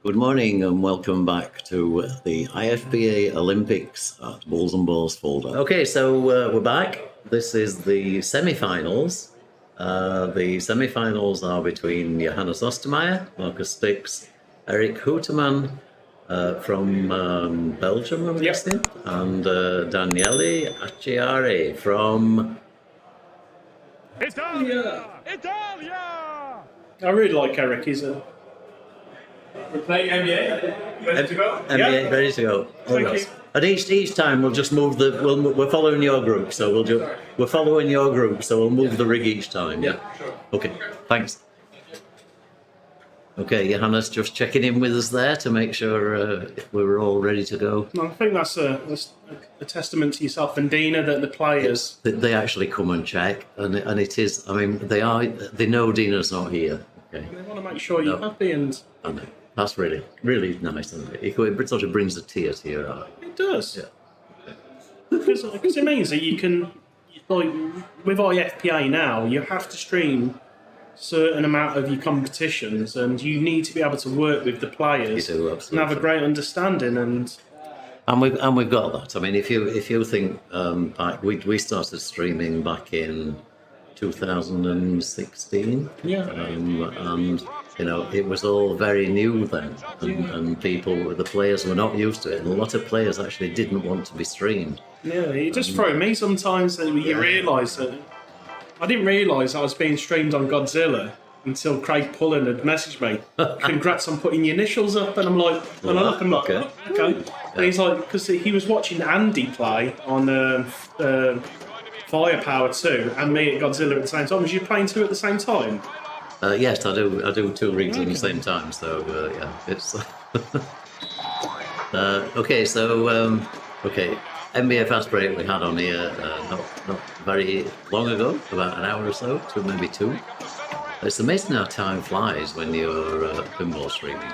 Good morning and welcome back to the IFPA Olympics at Bulls&Balls Fulda. Okay, so we're back. This is the semi-finals. The semi-finals are between Johannes Ostermeier, Markus Stix, Eric Houtteman from Belgium, I'm guessing, and Daniele Acciari from Italia! Italia! I really like Eric. He's a... We're playing NBA. Ready to go? NBA, ready to go. Thank you. And each time we'll just move we're following your group, so we're following your group, so we'll move the rig each time. Yeah. Sure. Okay. Thanks. Okay, Johannes, just checking in with us there to make sure we were all ready to go. I think that's a testament to yourself and Dina that the players... They actually come and check, and it is. I mean, they know Dina's not here. Okay. They want to make sure you're happy, and I know. That's really nice, isn't it? It sort of brings a tear to your eye. it does. Yeah. Because it means that you can, like, with IFPA now, you have to stream certain amount of your competitions, and you need to be able to work with the players You do, and have a great understanding. And we've got that. I mean, if you think back, we started streaming back in 2016. Yeah. And you know, it was all very new then, and the players were not used to it, and a lot of players actually didn't want to be streamed. Yeah, it just throws me sometimes that you realise that. I didn't realise I was being streamed on Godzilla until Craig Pullen had messaged me. Congrats on putting your initials up, and I'm like, and I look, I'm like, Okay. oh, okay. And he's like, because he was watching Andy play on Firepower 2 and me at Godzilla at the same time. Was you playing two at the same time? Yes, I do two rigs at the same time. So yeah, it's okay. So NBA Fastbreak we had on here not very long ago, about an hour or so, maybe two. It's amazing how time flies when you're pinball streaming.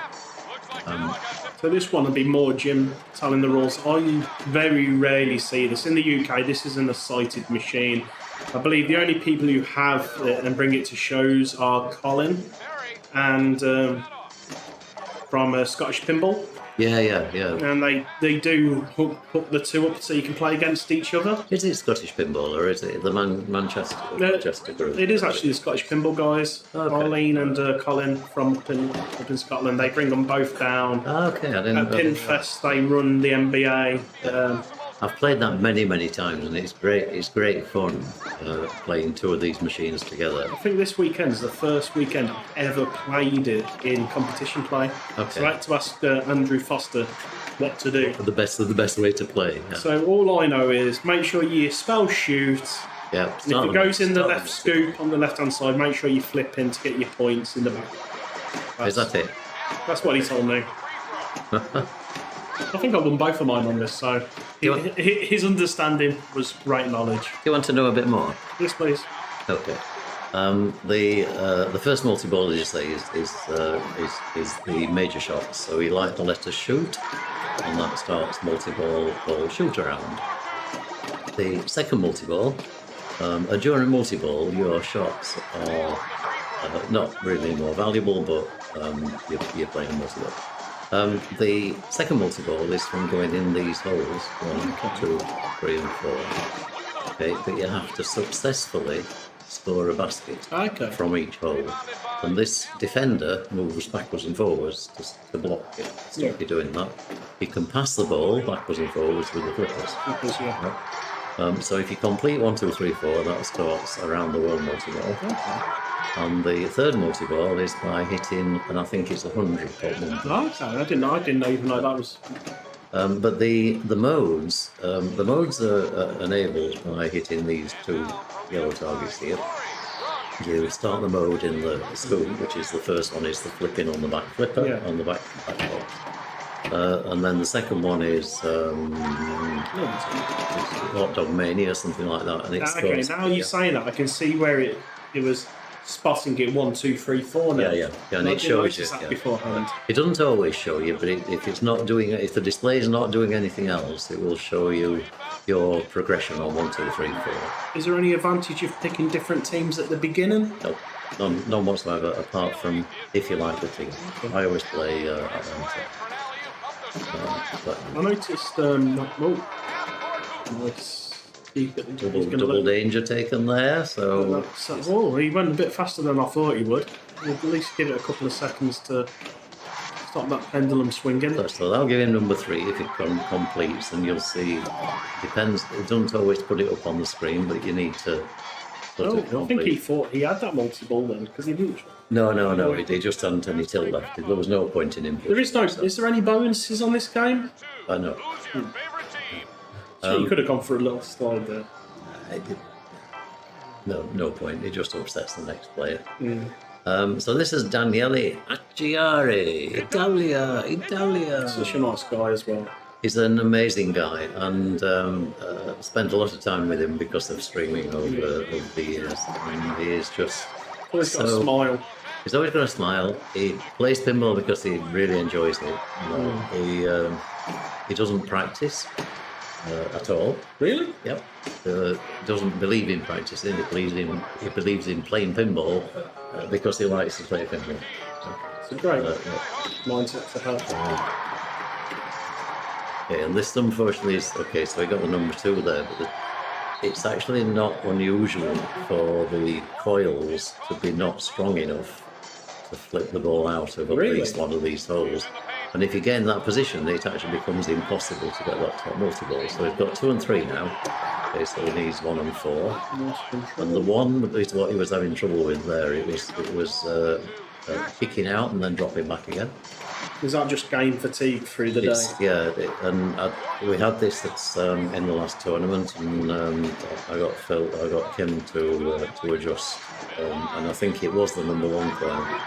So this one will be more Jim telling the rules. I very rarely see this. In the UK, this isn't a sighted machine. I believe the only people who have it and bring it to shows are Colin and from Scottish Pinball. Yeah. And they do hook the two up so you can play against each other. Is it Scottish Pinball or is it the Manchester group? It is actually the Scottish Pinball guys. Okay. Arlene and Colin from up in Scotland. They bring them both down. Okay, I didn't. At Pinfest, they run the NBA. I've played that many times, and it's great. It's great fun playing two of these machines together. I think this weekend is the first weekend I've ever played it in competition play. Okay. So I had to ask Andrew Foster what to do. The best way to play. Yeah. So all I know is make sure you spell shoot. Yeah. And if it goes in the left scoop on the left-hand side, make sure you flip in to get your points in the back. Is that it? That's what he told me. I think I won both of mine on this, so his understanding was great knowledge. Do you want to know a bit more? Yes, please. Okay. The first multi-ball, as you say, is the major shots. So we like the letter shoot, and that starts multi-ball or shoot around. The second multi-ball, during multi-ball, your shots are not really more valuable, but you're playing a multi-ball. The second multi-ball is from going in these holes, 1, 2, 3 and 4. Okay, but you have to successfully score a basket from each hole. And this defender moves backwards and forwards to block it. So if you're doing that, you can pass the ball backwards and forwards with the flippers. So if you complete 1, 2, 3, 4, that starts around the world multi-ball. And the third multi-ball is by hitting, and I think it's 100 top number. Okay, I didn't even know that was. But the modes are enabled by hitting these two yellow targets here. You start the mode in the scoop, which is the first one is the flipping on the back flipper on the back box. And then the second one is Hot Dog Mania or something like that. And it's okay, now you say that, I can see where it was spotting it 1, 2, 3, 4 now. Yeah, and it shows you. Beforehand. It doesn't always show you, but if it's not doing, if the display is not doing anything else, it will show you your progression on 1, 2, 3, 4. Is there any advantage of picking different teams at the beginning? Nope. None whatsoever, apart from if you like the team. I always play Atlanta. I noticed. Nice. Double danger taken there, so... Oh, he went a bit faster than I thought he would. We'll at least give it a couple of seconds to stop that pendulum swinging. So I'll give him number 3 if it completes, and you'll see. Depends. It doesn't always put it up on the screen, but you need to. I think he thought he had that multi-ball then because he didn't. No. He just hadn't any tilt left. There was no point in him. There is no. Is there any bonuses on this game? I know. So you could have gone for a little slide there. No point. It just upsets the next player. So this is Daniele Acciari, Italia. Such a nice guy as well. He's an amazing guy, and spent a lot of time with him because of streaming over the years. I mean, he is just always got a smile. He's always got a smile. He plays pinball because he really enjoys it. He doesn't practice at all. Really? Yep. Doesn't believe in practicing. He believes in playing pinball because he likes to play pinball. It's a great mindset to have. Okay, and this unfortunately is okay. So we got the number 2 there, but it's actually not unusual for the coils to be not strong enough to flip the ball out of at least one of these holes. And if you get in that position, it actually becomes impossible to get that top multi-ball. So we've got 2 and 3 now. Okay, so he needs 1 and 4. And the 1 is what he was having trouble with there. It was kicking out and then dropping back again. Is that just game fatigue through the day? Yeah, we had this in the last tournament, and I got Kim to adjust, and I think it was the number 1 player.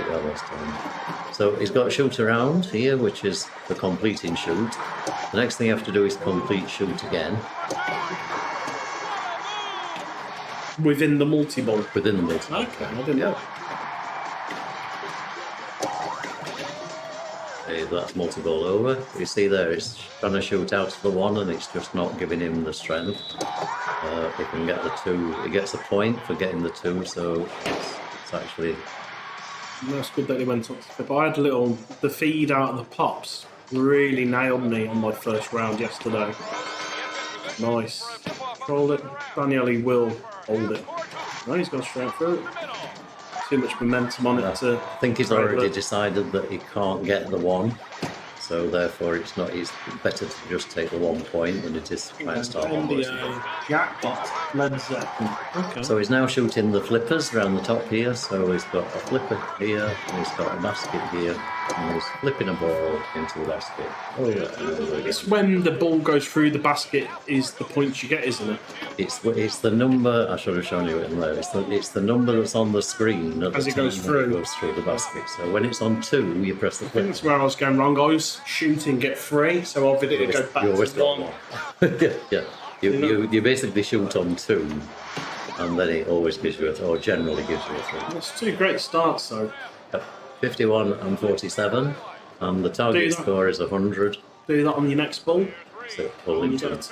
Last time. So he's got shoot around here, which is the completing shoot. The next thing you have to do is complete shoot again. Within the multi-ball? Within the multi-ball. Okay, I didn't know. Okay, that's multi-ball over. You see there, it's trying to shoot out to the 1 and it's just not giving him the strength. He can get the 2. He gets a point for getting the 2, so it's actually... That's good that he went up. But I had the feed out of the pops really nailed me on my first round yesterday. Nice. Control it. Daniele will hold it. No, he's gone straight through it. Too much momentum on it to... I think he's already decided that he can't get the 1. So therefore it's better to just take the 1 point than it is to try and start on jackpot, Led Zeppelin. Okay. So he's now shooting the flippers around the top here. So he's got a flipper here, and he's got a basket here, and he's flipping a ball into the basket. Oh yeah. It's when the ball goes through the basket is the points you get, isn't it? It's the number. I should have shown you it in there. It's the number that's on the screen as it goes through the basket. So when it's on 2, you press the flipper. I think that's where I was going wrong. I was shooting get 3, so obviously it goes back to 1. Yeah. You basically shoot on 2, and then it always gives you or generally gives you a 3. That's 2 great starts, though. 51 and 47, and the target score is 100. Do that on your next ball. So pull into it.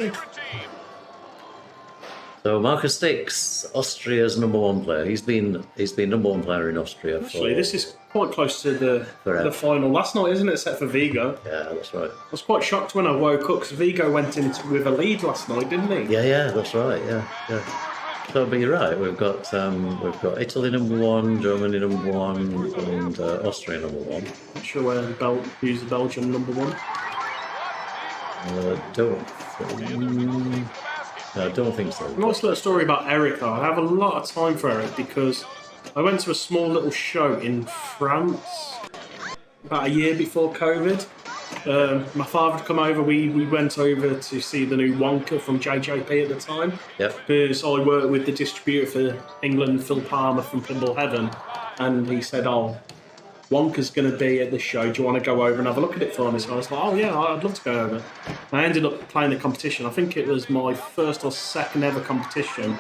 So Markus Stix, Austria's number 1 player. He's been number 1 player in Austria. Actually, this is quite close to the final last night, isn't it? Except for Vigo. Yeah, that's right. I was quite shocked when I woke up because Vigo went in with a lead last night, didn't he? Yeah, that's right. Yeah. So, but you're right. We've got Italy number 1, Germany number 1, and Austria number 1. Not sure who's the Belgium number 1. I don't think so. Nice little story about Eric, though. I have a lot of time for Eric because I went to a small little show in France about a year before COVID. My father had come over. We went over to see the new Wonka from JJP at the time. Yep. Because I worked with the distributor for England, Phil Palmer from Pinball Heaven, and he said, Wonka's going to be at this show. Do you want to go over and have a look at it for me? So I was like, oh yeah, I'd love to go over. And I ended up playing the competition. I think it was my first or second ever competition.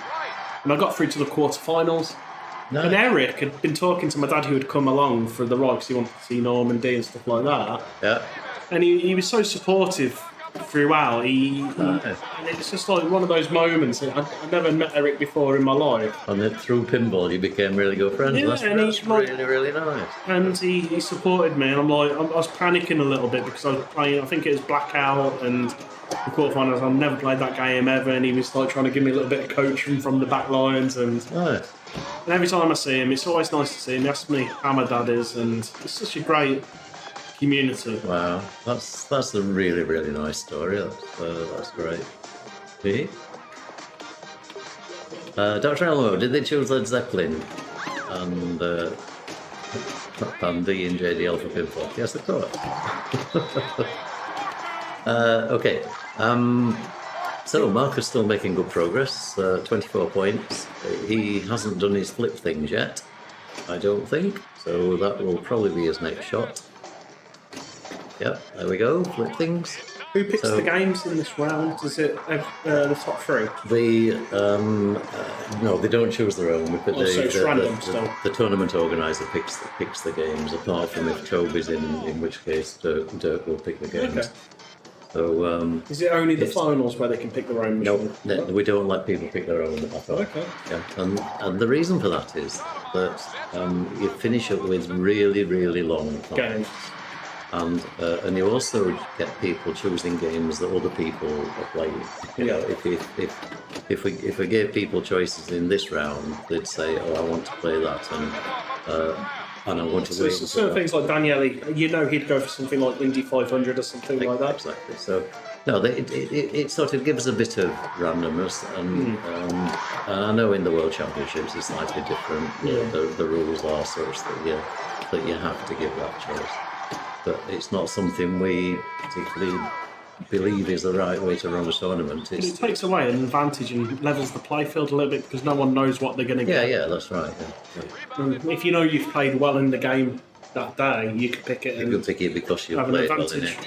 And I got through to the quarterfinals. No. And Eric had been talking to my dad who had come along for the ride because he wanted to see Normandy and stuff like that. Yeah. And he was so supportive throughout. And it's just like one of those moments. I never met Eric before in my life. And then through pinball, you became really good friends. Yeah, That's and he's like- really, really nice. And he supported me, and I was panicking a little bit because I was playing, I think it was Blackout and the quarterfinals. I've never played that game ever, and he was like trying to give me a little bit of coaching from the back lines. And Nice. every time I see him, it's always nice to see him. He asks me how my dad is, and it's such a great community. Wow, that's a really, really nice story. That's great. See? Dr. Elmo, did they choose Led Zeppelin and D and JDL for pinball? Yes, of course. Okay. So Markus still making good progress. 24 points. He hasn't done his flip things yet, I don't think. So that will probably be his next shot. Yep, there we go. Flip things. Who picks the games in this round? Is it the top three? No, they don't choose their own. We put Oh, so it's random still. the tournament organizer picks the games, apart from if Toby's in which case Dirk will pick the games. Okay. So Is it only the finals where they can pick their own machine? no, we don't let people pick their own at all. Okay. Yeah, and the reason for that is that you finish up with really, really long times. Games. And you also get people choosing games that other people are playing. You know, if we gave people choices in this round, they'd say, "Oh, I want to play that," and I want to wait. So certain things like Daniele, he'd go for something like Indy 500 or something like that. Exactly. So no, it sort of gives a bit of randomness, and I know in the World Championships it's slightly different. Yeah. The rules are such that you have to give that choice. But it's not something we particularly believe is the right way to run a tournament. It takes away an advantage and levels the playfield a little bit because no one knows what they're going to get. Yeah, that's right. Yeah. If you know you've played well in the game that day, you can pick it. You can pick it because you've have an played well in advantage.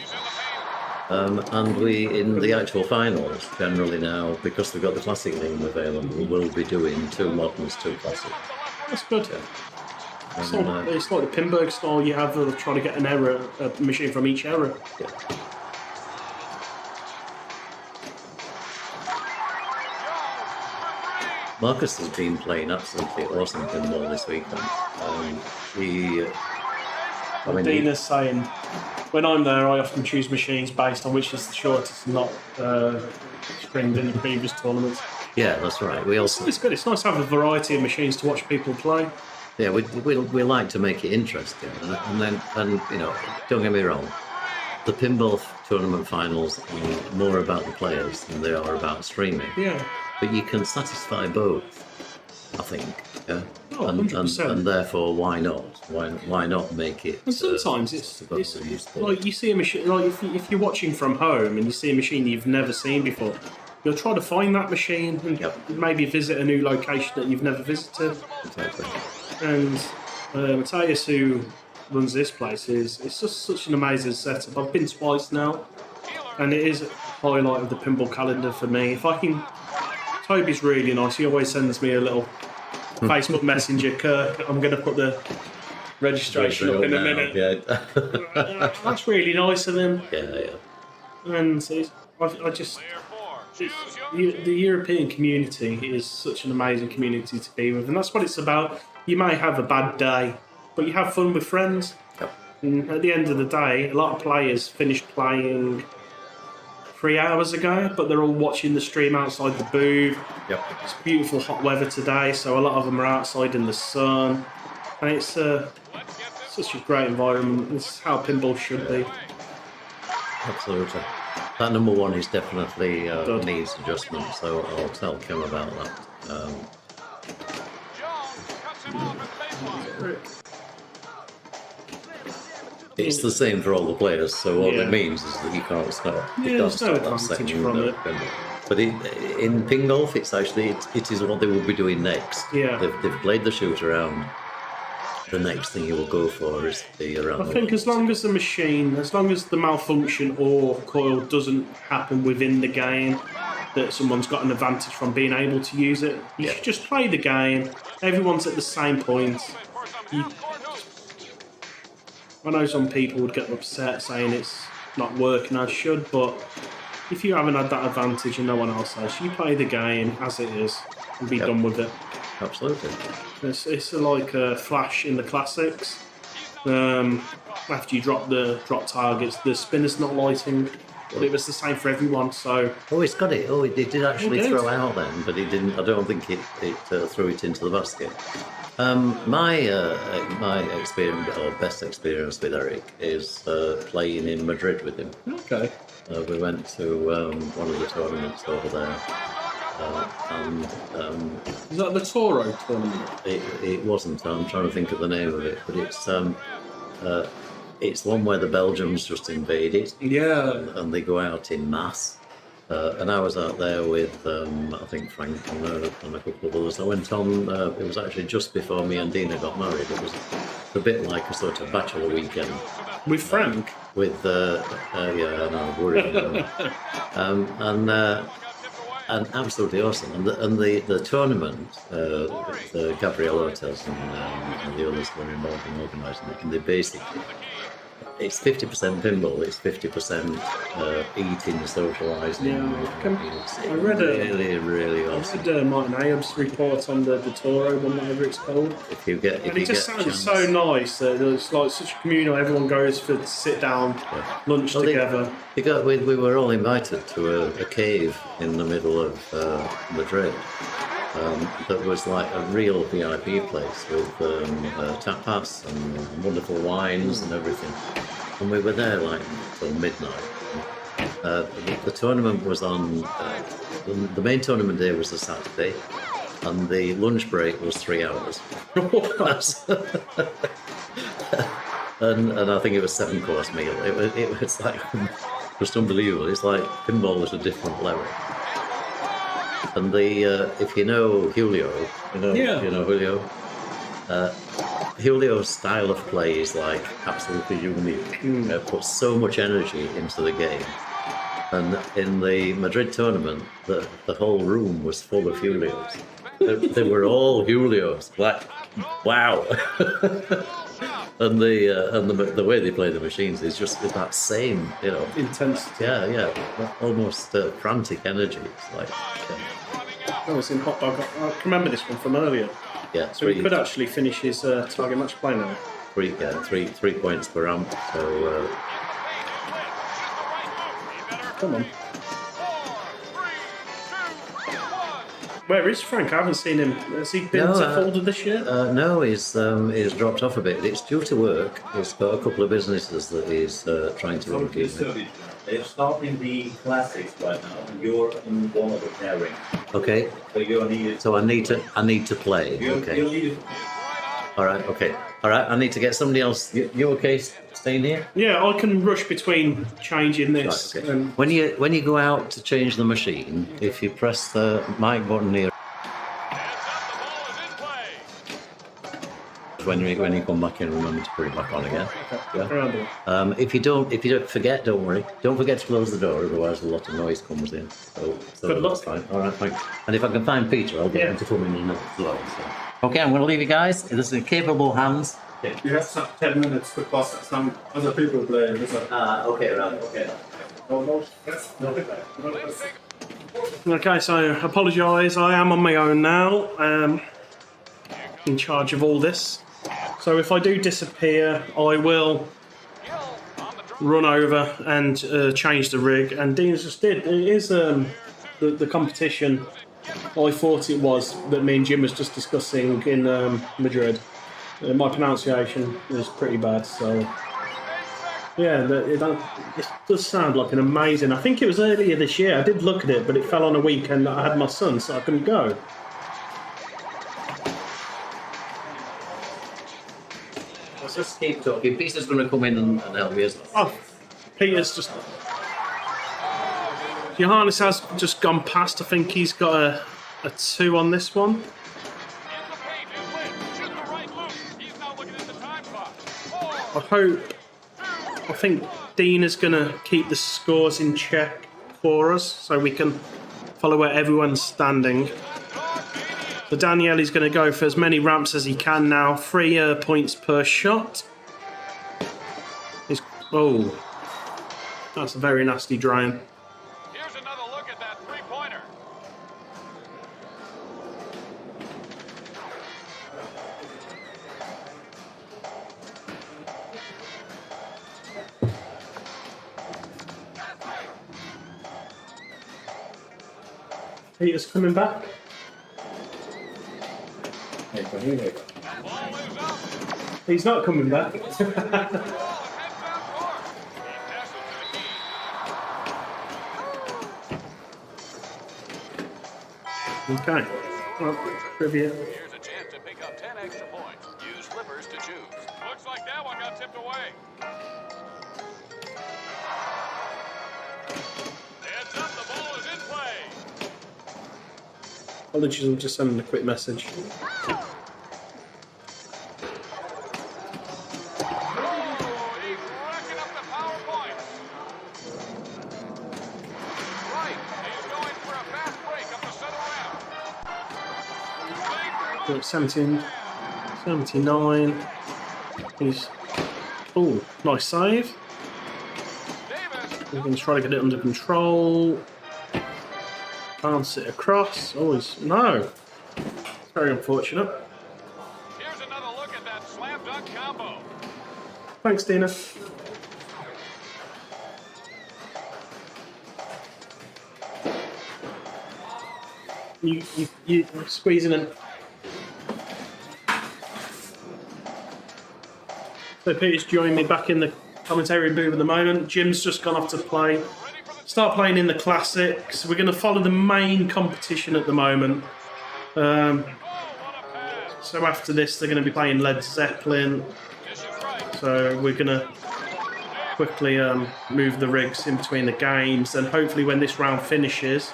it. And we, in the actual finals, generally now, because we've got the classic name available, we'll be doing 2 moderns, 2 classics. That's good. And, It's like the Pinburg style you have of trying to get a machine from each era. yeah. Markus has been playing absolutely awesome pinball this weekend. Dina's saying, when I'm there, I often choose machines based on which is the shortest and not screened in the previous tournaments. Yeah, that's right. We also, It's good. It's nice to have a variety of machines to watch people play. yeah, we like to make it interesting, and don't get me wrong, the pinball tournament finals are more about the players than they are about streaming. Yeah. But you can satisfy both, I think. Yeah. Oh, 100%. And therefore, why not? Why not make it? And sometimes it's supposed to be useful. like you see a machine. Like if you're watching from home and you see a machine you've never seen before, you'll try to find that machine and maybe visit a new location that you've never visited. Exactly. And Matthias, who runs this place, it's just such an amazing setup. I've been twice now, and it is a highlight of the pinball calendar for me. If I can, Toby's really nice. He always sends me a little Facebook Messenger. Kirk, I'm going to put the registration up in a minute. Yeah. That's really nice of him. Yeah. And the European community is such an amazing community to be with, and that's what it's about. You may have a bad day, but you have fun with friends. Yep. And at the end of the day, a lot of players finished playing 3 hours ago, but they're all watching the stream outside the booth. Yep. It's beautiful hot weather today, so a lot of them are outside in the sun, and it's such a great environment. This is how pinball should be. Absolutely. That number 1 is definitely needs adjustment, so I'll tell Kim about that. It's the same for all the players, so all it means is that you can't stop. You can't stop that second from it. But in Pingolf, it is what they will be doing next. Yeah. They've played the shoot around. The next thing you will go for is the around. I think as long as the malfunction or coil doesn't happen within the game, that someone's got an advantage from being able to use it. You should just play the game. Everyone's at the same point. I know some people would get upset saying it's not working as should, but if you haven't had that advantage and no one else has, you play the game as it is and be done with it. Absolutely. It's like a flash in the classics. After you drop targets, the spinner's not lighting, but it was the same for everyone. So It's got it. It did actually It did. throw out then, but it didn't. I don't think it threw it into the basket. My experience, or best experience with Eric, is playing in Madrid with him. okay, We went to one of the tournaments over there, and is that the Toro tournament? it wasn't. I'm trying to think of the name of it, but it's one where the Belgians just invaded Yeah, and they go out in mass. And I was out there with, I think, Frank and a couple of others. I went on, it was actually just before me and Dina got married. It was a bit like a sort of bachelor weekend. with Frank. With, yeah, no, worried. And absolutely awesome. And the tournament, the Gabriel Ortiz and the others were involved in organising it, and they basically, it's 50% pinball, it's 50% eating, socialising. Yeah, I read a really awesome. I read Martin Ayob's report on the Toro one, whatever it's called. If you get, And it just sounded so nice. It's like such a communal. Everyone goes to sit down, lunch together. We were all invited to a cave in the middle of Madrid. That was like a real VIP place with tapas and wonderful wines and everything. And we were there like till midnight. The tournament was on. The main tournament day was a Saturday, and the lunch break was 3 hours. and I think it was 7-course meal. It was like just unbelievable. It's like pinball was a different level. And if you know Julio, you know Julio. Julio's style of play is like absolutely unique. Puts so much energy into the game. And in the Madrid tournament, the whole room was full of Julios. They were all Julios. Like, wow. And the way they play the machines is just with that same, Intensity. yeah, almost frantic energy. It's like, Oh, it's in hot dog. I remember this one from earlier. yeah, So he could actually finish his target match play now. 3 points per amp. So Come on. Where is Frank? I haven't seen him. Has he been to Fulda this year? no, he's dropped off a bit. It's due to work. He's got a couple of businesses that he's trying to run. They're starting the classics right now, and you're in one of the pairings. Okay. So you're needed. So I need to play. Okay. You'll need it. All right. Okay. All right. I need to get somebody else. You okay? Staying here? Yeah, I can rush between changing this. Right, okay. When you go out to change the machine, if you press the mic button here, when you come back in, remember to put it back on again. Yeah. If you don't forget, don't worry. Don't forget to close the door, otherwise a lot of noise comes in. So Good luck. that's fine. All right, thanks. And if I can find Peter, I'll get him to come in and as well. So. Okay, I'm going to leave you guys. This is in capable hands. You have some 10 minutes because some other people play. Okay, right. Okay. Okay, so apologise. I am on my own now, in charge of all this. So if I do disappear, I will run over and change the rig. And Dean's just did. It is the competition I thought it was that me and Jim was just discussing in Madrid. My pronunciation is pretty bad, so yeah, it does sound like an amazing. I think it was earlier this year. I did look at it, but it fell on a weekend that I had my son, so I couldn't go. Let's just keep talking. Peter's going to come in and help me as well. Oh, Peter's just. Johannes has just gone past. I think he's got a 2 on this one. I think Dean is going to keep the scores in check for us so we can follow where everyone's standing. So Daniele is going to go for as many ramps as he can now. 3 points per shot. Oh, that's a very nasty drain. Peter's coming back. He's not coming back. Okay. Well, trivia. Here's a chance to pick up 10 extra points. Use flippers to choose. Looks like that one got tipped away. Heads up, the ball is in play. Apologies, I'm just sending a quick message. Oh, he's racking up the power points. Right, he's going for a fast break up the center round. 17, 79. He's. Oh, nice save. We're going to try to get it under control. Can't sit across. Always. No. It's very unfortunate. Here's another look at that slam dunk combo. Thanks, Dina. You squeezing in. So Peter's joined me back in the commentary booth at the moment. Jim's just gone off to play. Start playing in the classics. We're going to follow the main competition at the moment. So after this, they're going to be playing Led Zeppelin. So we're going to quickly move the rigs in between the games, and hopefully when this round finishes,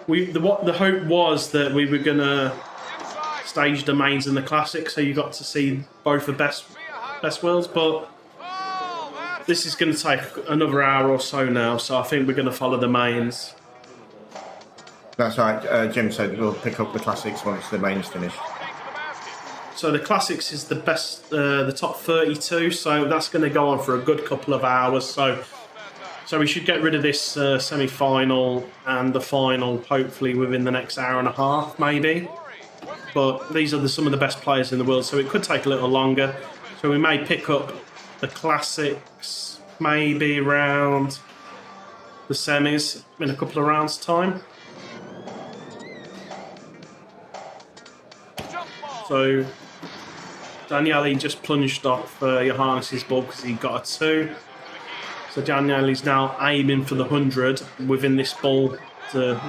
the hope was that we were going to stage the mains and the classics, so you got to see both the best worlds, but this is going to take another hour or so now, so I think we're going to follow the mains. That's right. Jim said we'll pick up the classics once the main's finished. So the classics is the best, the top 32, so that's going to go on for a good couple of hours. So we should get rid of this semi-final and the final hopefully within the next hour and a half, maybe. But these are some of the best players in the world, so it could take a little longer. So we may pick up the classics maybe around the semis in a couple of rounds' time. So Daniele just plunged off Johannes' ball because he got a 2. So Daniele's now aiming for the 100 within this ball to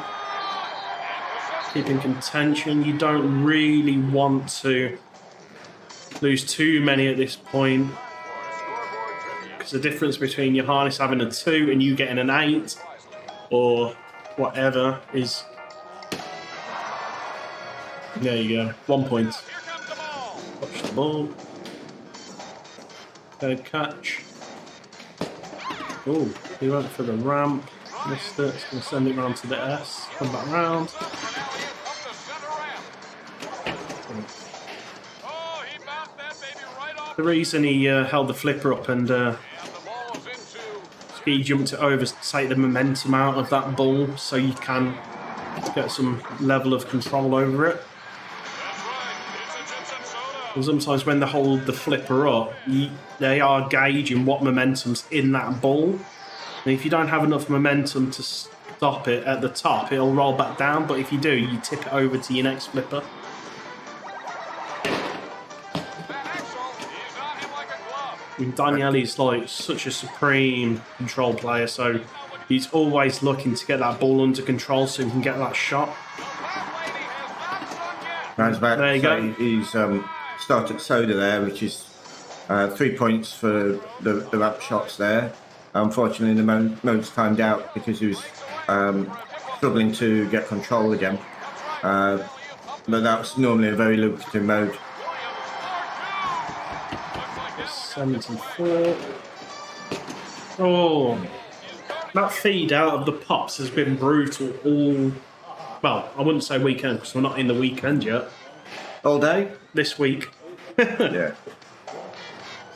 keep in contention. You don't really want to lose too many at this point, because the difference between Johannes having a 2 and you getting an 8 or whatever is, there you go, 1 point. Watch the ball. Third catch. Oh, he went for the ramp. Missed it. It's going to send it round to the S. Come back round. The reason he held the flipper up and ski jumped it over to take the momentum out of that ball, so you can get some level of control over it. And sometimes when they hold the flipper up, they are gauging what momentum's in that ball. And if you don't have enough momentum to stop it at the top, it'll roll back down. But if you do, you tip it over to your next flipper. And Daniele's like such a supreme control player, so he's always looking to get that ball under control so he can get that shot. There you go. He's started soda there, which is 3 points for the ramp shots there. Unfortunately, the mode's timed out because he was struggling to get control again. But that's normally a very lucrative mode. 74. Oh, that feed out of the pops has been brutal all. Well, I wouldn't say weekend because we're not in the weekend yet. All day? This week. Yeah.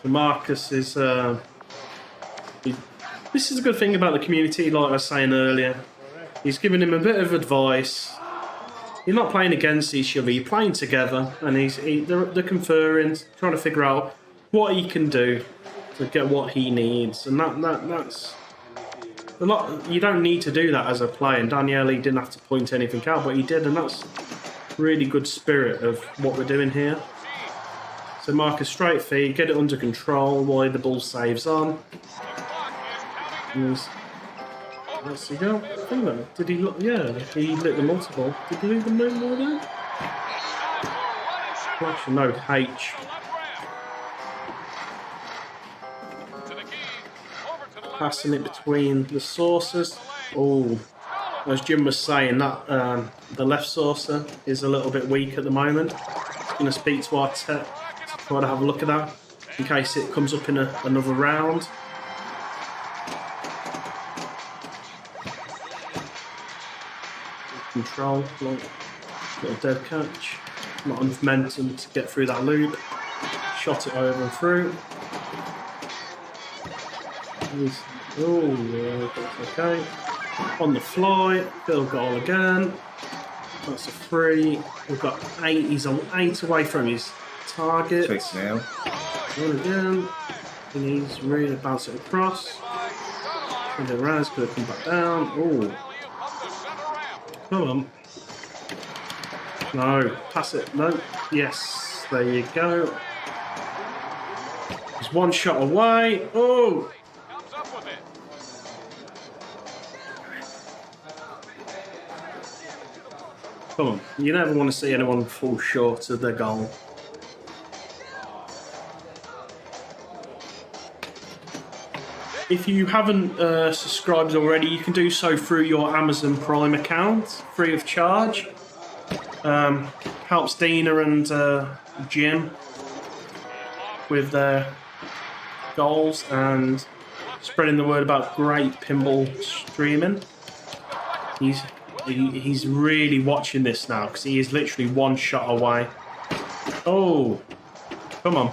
So Markus is. This is a good thing about the community, like I was saying earlier. He's giving him a bit of advice. You're not playing against each other, you're playing together, and they're conferring, trying to figure out what he can do to get what he needs, and that's You don't need to do that as a player, and Daniele didn't have to point anything out, but he did, and that's really good spirit of what we're doing here. So Markus, straight feed, get it under control while the ball saves on. Let's see go. I think that, did he look? Yeah, he lit the multi-ball. Did he leave the multi-ball there? Flash, no, H. Passing it between the saucers. Oh, as Jim was saying, that the left saucer is a little bit weak at the moment. Just going to speak to our tech to try to have a look at that in case it comes up in another round. Control, like little dead catch. Not enough momentum to get through that loop. Shot it over and through. Oh, that's okay. On the fly, field goal again. That's a 3. We've got 8. He's on 8 away from his target. 6 now. One again. And he's really bounced it across. And the round's going to come back down. Oh. Come on. No. Pass it. No. Yes. There you go. He's one shot away. Oh. Come on, you never want to see anyone fall short of their goal. If you haven't subscribed already, you can do so through your Amazon Prime account, free of charge. Helps Dina and Jim with their goals and spreading the word about great pinball streaming. He's really watching this now because he is literally one shot away. Oh, come on.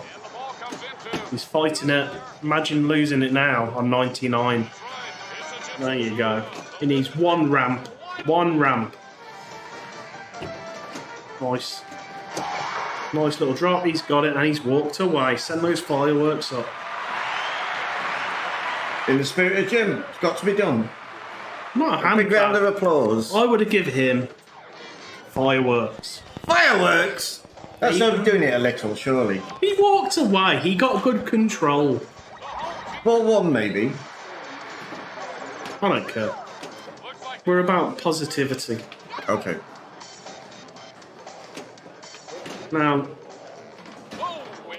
He's fighting it. Imagine losing it now on 99. There you go. He needs one ramp. One ramp. Nice. Nice little drop. He's got it and he's walked away. Send those fireworks up. In the spirit of Jim, it's got to be done. Not a big round of applause. I would have given him fireworks. Fireworks? That's overdoing it a little, surely. He walked away. He got good control. 4-1 maybe. I don't care. We're about positivity. Okay. Now,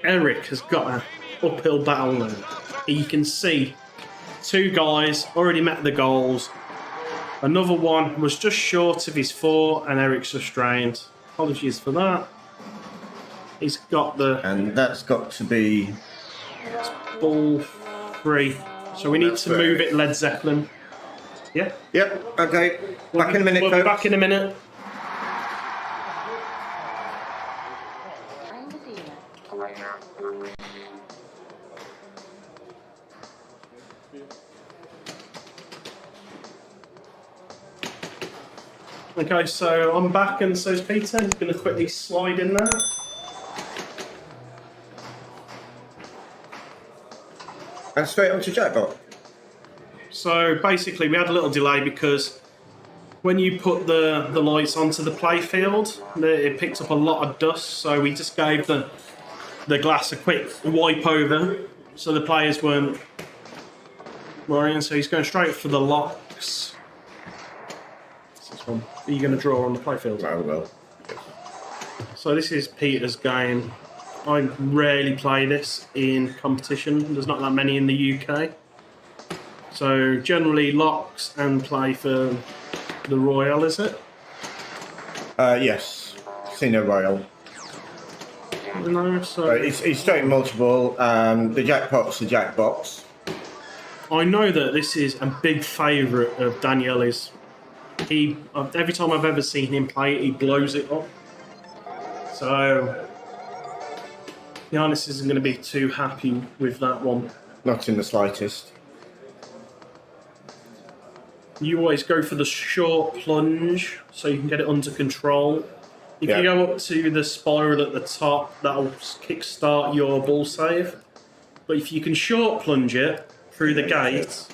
Eric has got an uphill battle now. You can see 2 guys already met the goals. Another one was just short of his 4, and Eric's restrained. Apologies for that. He's got the... And that's got to be... ball 3. So we need to move it Led Zeppelin. Yeah? Yep, okay. Back in a minute, We'll be back in a minute. Okay, so I'm back and so's Peter. He's going to quickly slide in there. And straight onto Jackpot. So basically we had a little delay because when you put the lights onto the playfield, it picked up a lot of dust, so we just gave the glass a quick wipe over so the players weren't worrying. So he's going straight for the locks. This one. Are you going to draw on the playfield? I will. So this is Peter's game. I rarely play this in competition. There's not that many in the UK. So generally locks and play for the Royal, is it? Yes. Casino Royal. No, so It's straight multiple. The Jackpot's the Jackbox. I know that this is a big favourite of Daniele's. Every time I've ever seen him play it, he blows it up. So Johannes isn't going to be too happy with that one. Not in the slightest. You always go for the short plunge so you can get it under control. If Yeah. you go up to the spiral at the top, that'll kickstart your ball save. But if you can short plunge it through the gate,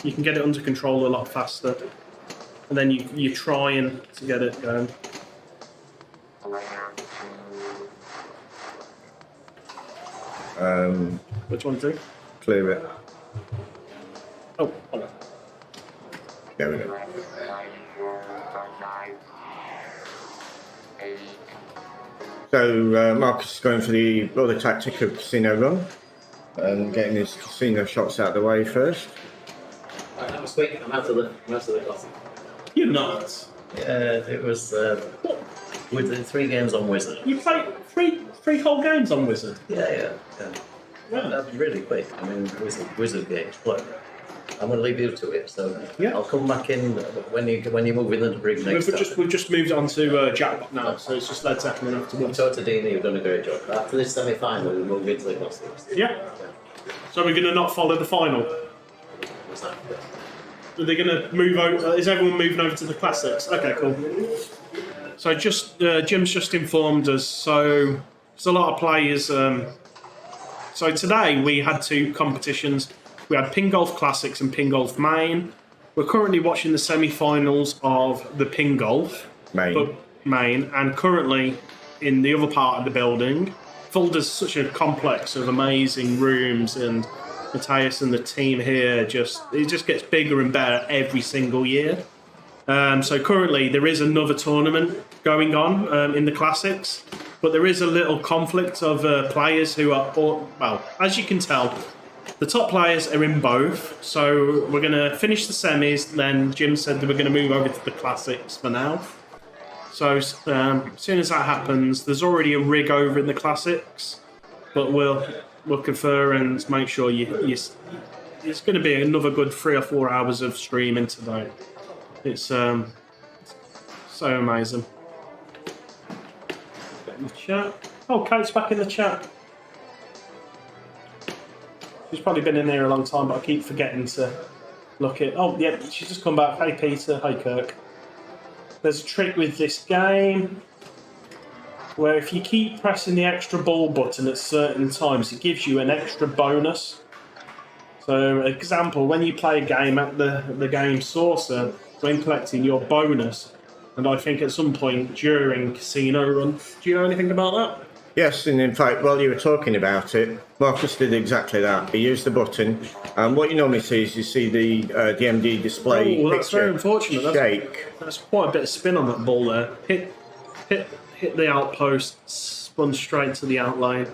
You can get it under control a lot faster. And then you're trying to get it going. Which one do? Clear it. Oh, hold on. There we go. So Markus is going for the other tactic of casino run and getting his casino shots out of the way first. That was quick. I'm out of the classic. You're not. Yeah, it was with the 3 games on Wizard. You played three whole games on Wizard. Yeah. That was really quick. I mean, Wizard games. But I'm going to leave you to it. So Yeah. I'll come back in when you move in the brig next time. We've just moved on to Jackpot now, so it's just Led Zeppelin afterwards. So to Dini, you've done a great job. After this semi-final, we'll move into the classics. Yeah. So we're going to not follow the final. What's that? Are they going to move over? Is everyone moving over to the classics? Okay, cool. So just Jim's just informed us. So there's a lot of players. So today we had 2 competitions. We had Pingolf Classics and Pingolf Main. We're currently watching the semi-finals of the Pingolf Main, and currently in the other part of the building, Fulda's such a complex of amazing rooms, and Matthias and the team here it just gets bigger and better every single year. So currently there is another tournament going on in the classics, but there is a little conflict of players who are, well, as you can tell, the top players are in both. So we're going to finish the semis, then Jim said that we're going to move over to the classics for now. So as soon as that happens, there's already a rig over in the classics, but we'll confer and make sure it's going to be another good 3 or 4 hours of streaming today. It's so amazing. Get in the chat. Oh, Kate's back in the chat. She's probably been in here a long time, but I keep forgetting to look at. Oh, yeah, she's just come back. Hey, Peter. Hey, Kirk. There's a trick with this game where if you keep pressing the extra ball button at certain times, it gives you an extra bonus. So, example, when you play a game at the game saucer, when collecting your bonus, and I think at some point during Casino Run. Do you know anything about that? Yes, and in fact, while you were talking about it, Markus did exactly that. He used the button, and what you normally see is you see the DMD display Oh, that's very unfortunate. shake. That's quite a bit of spin on that ball there. Hit the outpost, spun straight to the outlane.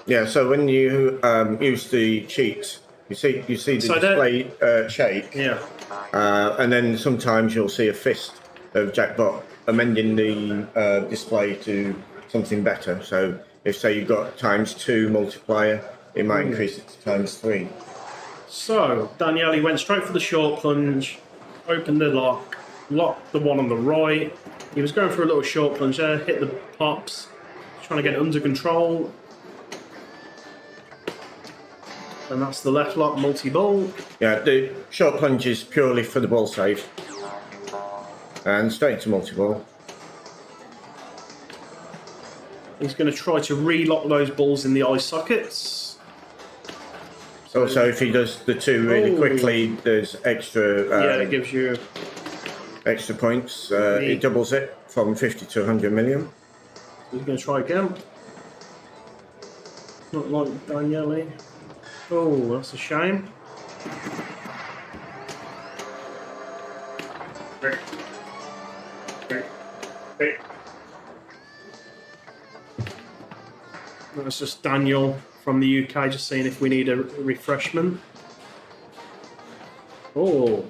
Yeah, so when you use the cheat, you see the display shake. Yeah. And then sometimes you'll see a fist of Jackpot amending the display to something better. So if, say, you've got ×2 multiplier, it might increase it to ×3. So Daniele went straight for the short plunge, opened the locked the one on the right. He was going for a little short plunge there, hit the pops, trying to get it under control. And that's the left lock multi-ball. Yeah, the short plunge is purely for the ball save. And straight to multi-ball. He's going to try to relock those balls in the eye sockets. Also, if he does the 2 really quickly, there's extra. Yeah, it gives you extra points. It doubles it from 50 to 100 million. He's going to try again. Not like Daniele. Oh, that's a shame. That's just Daniel from the UK, just seeing if we need a refreshment. Oh,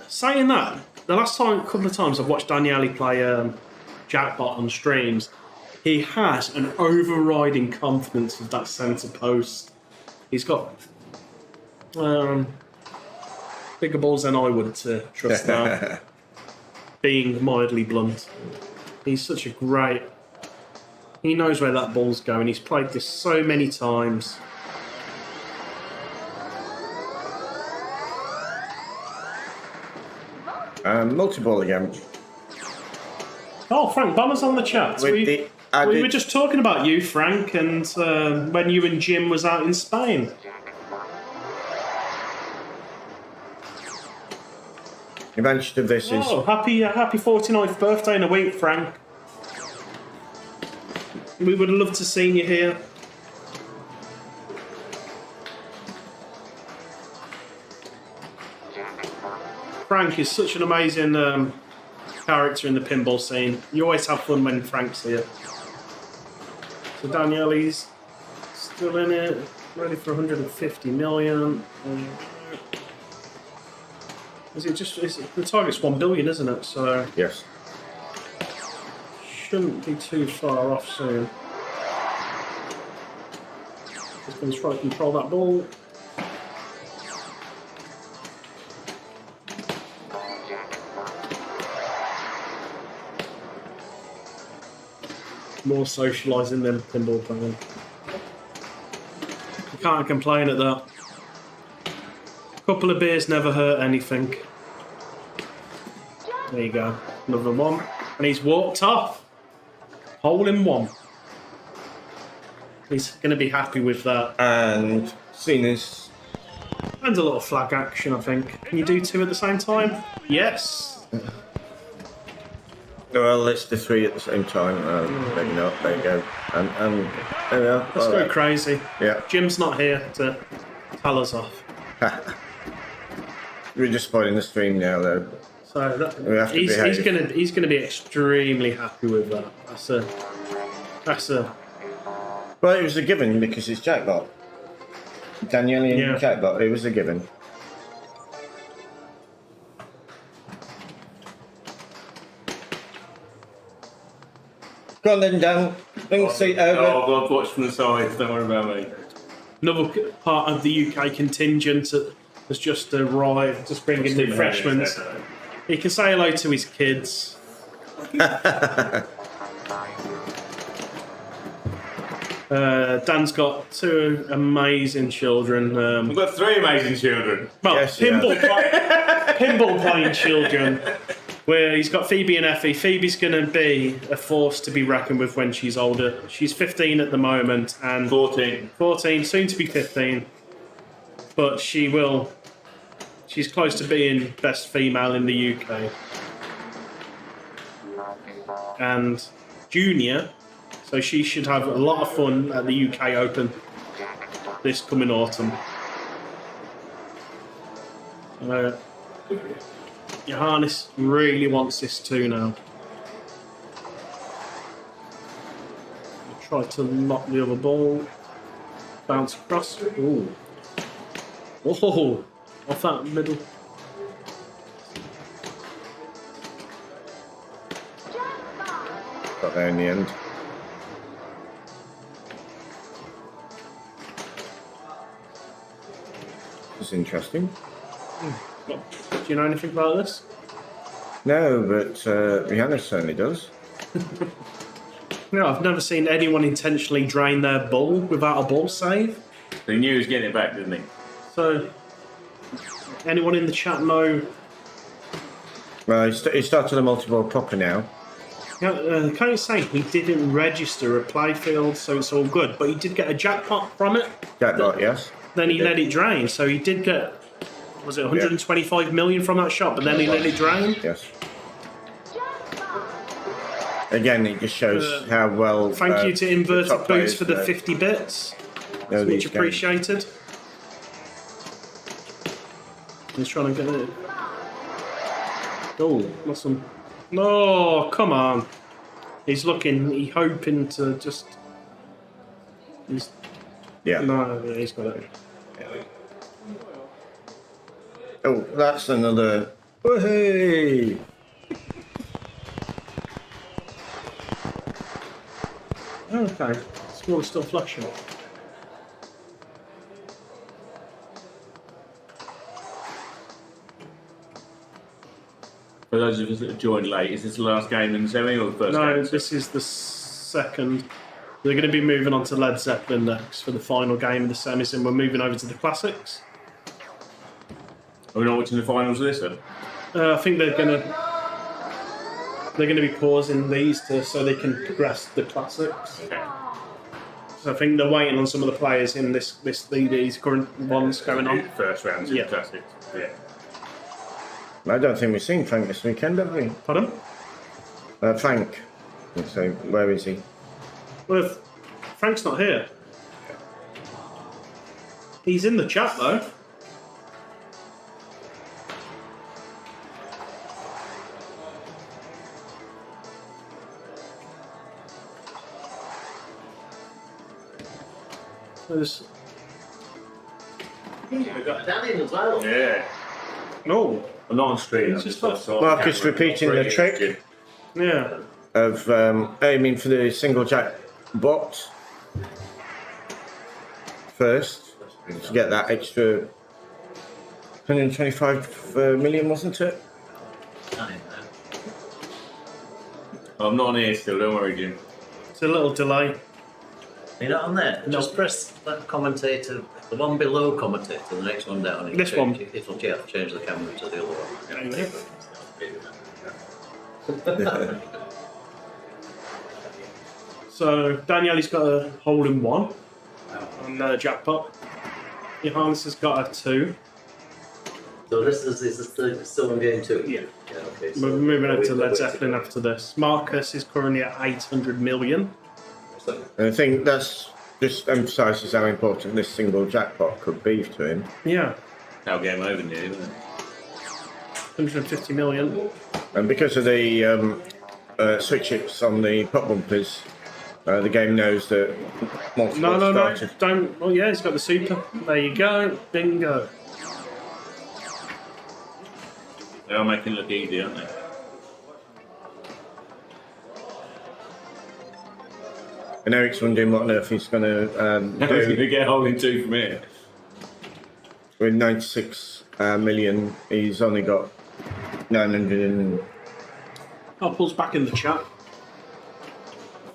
saying that, the last couple of times I've watched Daniele play Jackpot on streams, he has an overriding confidence of that centre post. He's got bigger balls than I would to trust that. Being mildly blunt, he's such a great. He knows where that ball's going. He's played this so many times. Multi-ball again. Oh, Frank Bomber's on the chat. We were just talking about you, Frank, and when you and Jim was out in Spain. advantage of this is Oh, happy 49th birthday in a week, Frank. We would have loved to seen you here. Frank is such an amazing character in the pinball scene. You always have fun when Frank's here. So Daniele's still in it, ready for 150 million. The target's 1 billion, isn't it? So yes. shouldn't be too far off soon. Just going to try to control that ball. More socialising than pinball playing. You can't complain at that. A couple of beers never hurt anything. There you go. Another one. And he's walked off. Hole in one. He's going to be happy with that. And seeing as And a lot of flag action, I think. Can you do two at the same time? Yes. well, it's the three at the same time. Maybe not. There you go. And there we are. Let's go crazy. Yeah. Jim's not here to tell us off. We're just spoiling the stream now, though. So that, We have to behave. he's gonna be extremely happy with that. That's a Well, it was a given because it's jackpot. Daniele and Yeah. jackpot. It was a given. Go on then, Dan. Bring the seat over. Oh, I've watched from the side. Don't worry about me. another part of the UK contingent has just arrived, just bringing refreshments. He can say hello to his kids. Dan's got two amazing children. I've got three amazing children. Well, Yes, pinball playing children. Where he's got Phoebe and Effie. Phoebe's going to be a force to be reckoned with when she's older. She's 15 at the moment and 14. 14, soon to be 15. But she's close to being best female in the UK. And junior, so she should have a lot of fun at the UK Open this coming autumn. Johannes really wants this too now. Try to lock the other ball. Bounce across. Ooh. Oh, off that middle. Got there in the end. It's interesting. Do you know anything about this? No, but Rihanna certainly does. No, I've never seen anyone intentionally drain their ball without a ball save. He knew he was getting it back, didn't he? So, anyone in the chat know? Well, he started a multi-ball proper now. Yeah, can you say he didn't register a playfield, so it's all good, but he did get a jackpot from it. Jackpot, yes. Then he let it drain, so he did get, was it 125 million from that shot, but then he let it drain? Yes. Again, it just shows how well. Thank you to the Inverted top Boots players for the know 50 bits. know Much these games. appreciated. He's trying to get it. Oh, awesome. No, come on. He's hoping to just. Yeah. No, yeah, he's got it. Oh, that's another. Hey! Okay, score's still flashing. For those of us that have joined late, is this the last game in the semi or the first No, game? this is the second. They're going to be moving on to Led Zeppelin next for the final game of the semis, and we're moving over to the classics. Are we not watching the finals of this then? I think they're going to be pausing these so they can progress the classics. Okay. So I think they're waiting on some of the players in these current ones going on. First round, Yeah. classics. Yeah. I don't think we've seen Frank this weekend, have we? Pardon? Frank. So where is he? Well, if Frank's not here. He's in the chat though. There's... We've got Daniele as well. Yeah. No. I'm not on stream. It's just not- Markus repeating the trick Yeah. of aiming for the single jack box first to get that extra 125 million, wasn't it? I'm not on here still, don't worry, Jim. It's a little delay. You're not on there? No. Just press that commentator, the one below commentator, the next one down. This one? It'll change the camera to the other one. So Daniele's got a hole in one on jackpot. Johannes has got a 2. So this is still in game 2? Yeah. Okay, so We're moving on to we've got Led Zeppelin after this. Markus is currently at 800 million. And I think that's just emphasises how important this single jackpot could be to him. Yeah. Now game over near, isn't it? 150 million. And because of the switch hits on the pop bumpers, the game knows that multiple No, started. don't. Oh yeah, he's got the super. There you go. Bingo. They are making it look easy, aren't they? And Eric's wondering what on earth he's going to He's going do to get a hole in 2 from here. with 96 million. He's only got 904 Pulls back in the chat.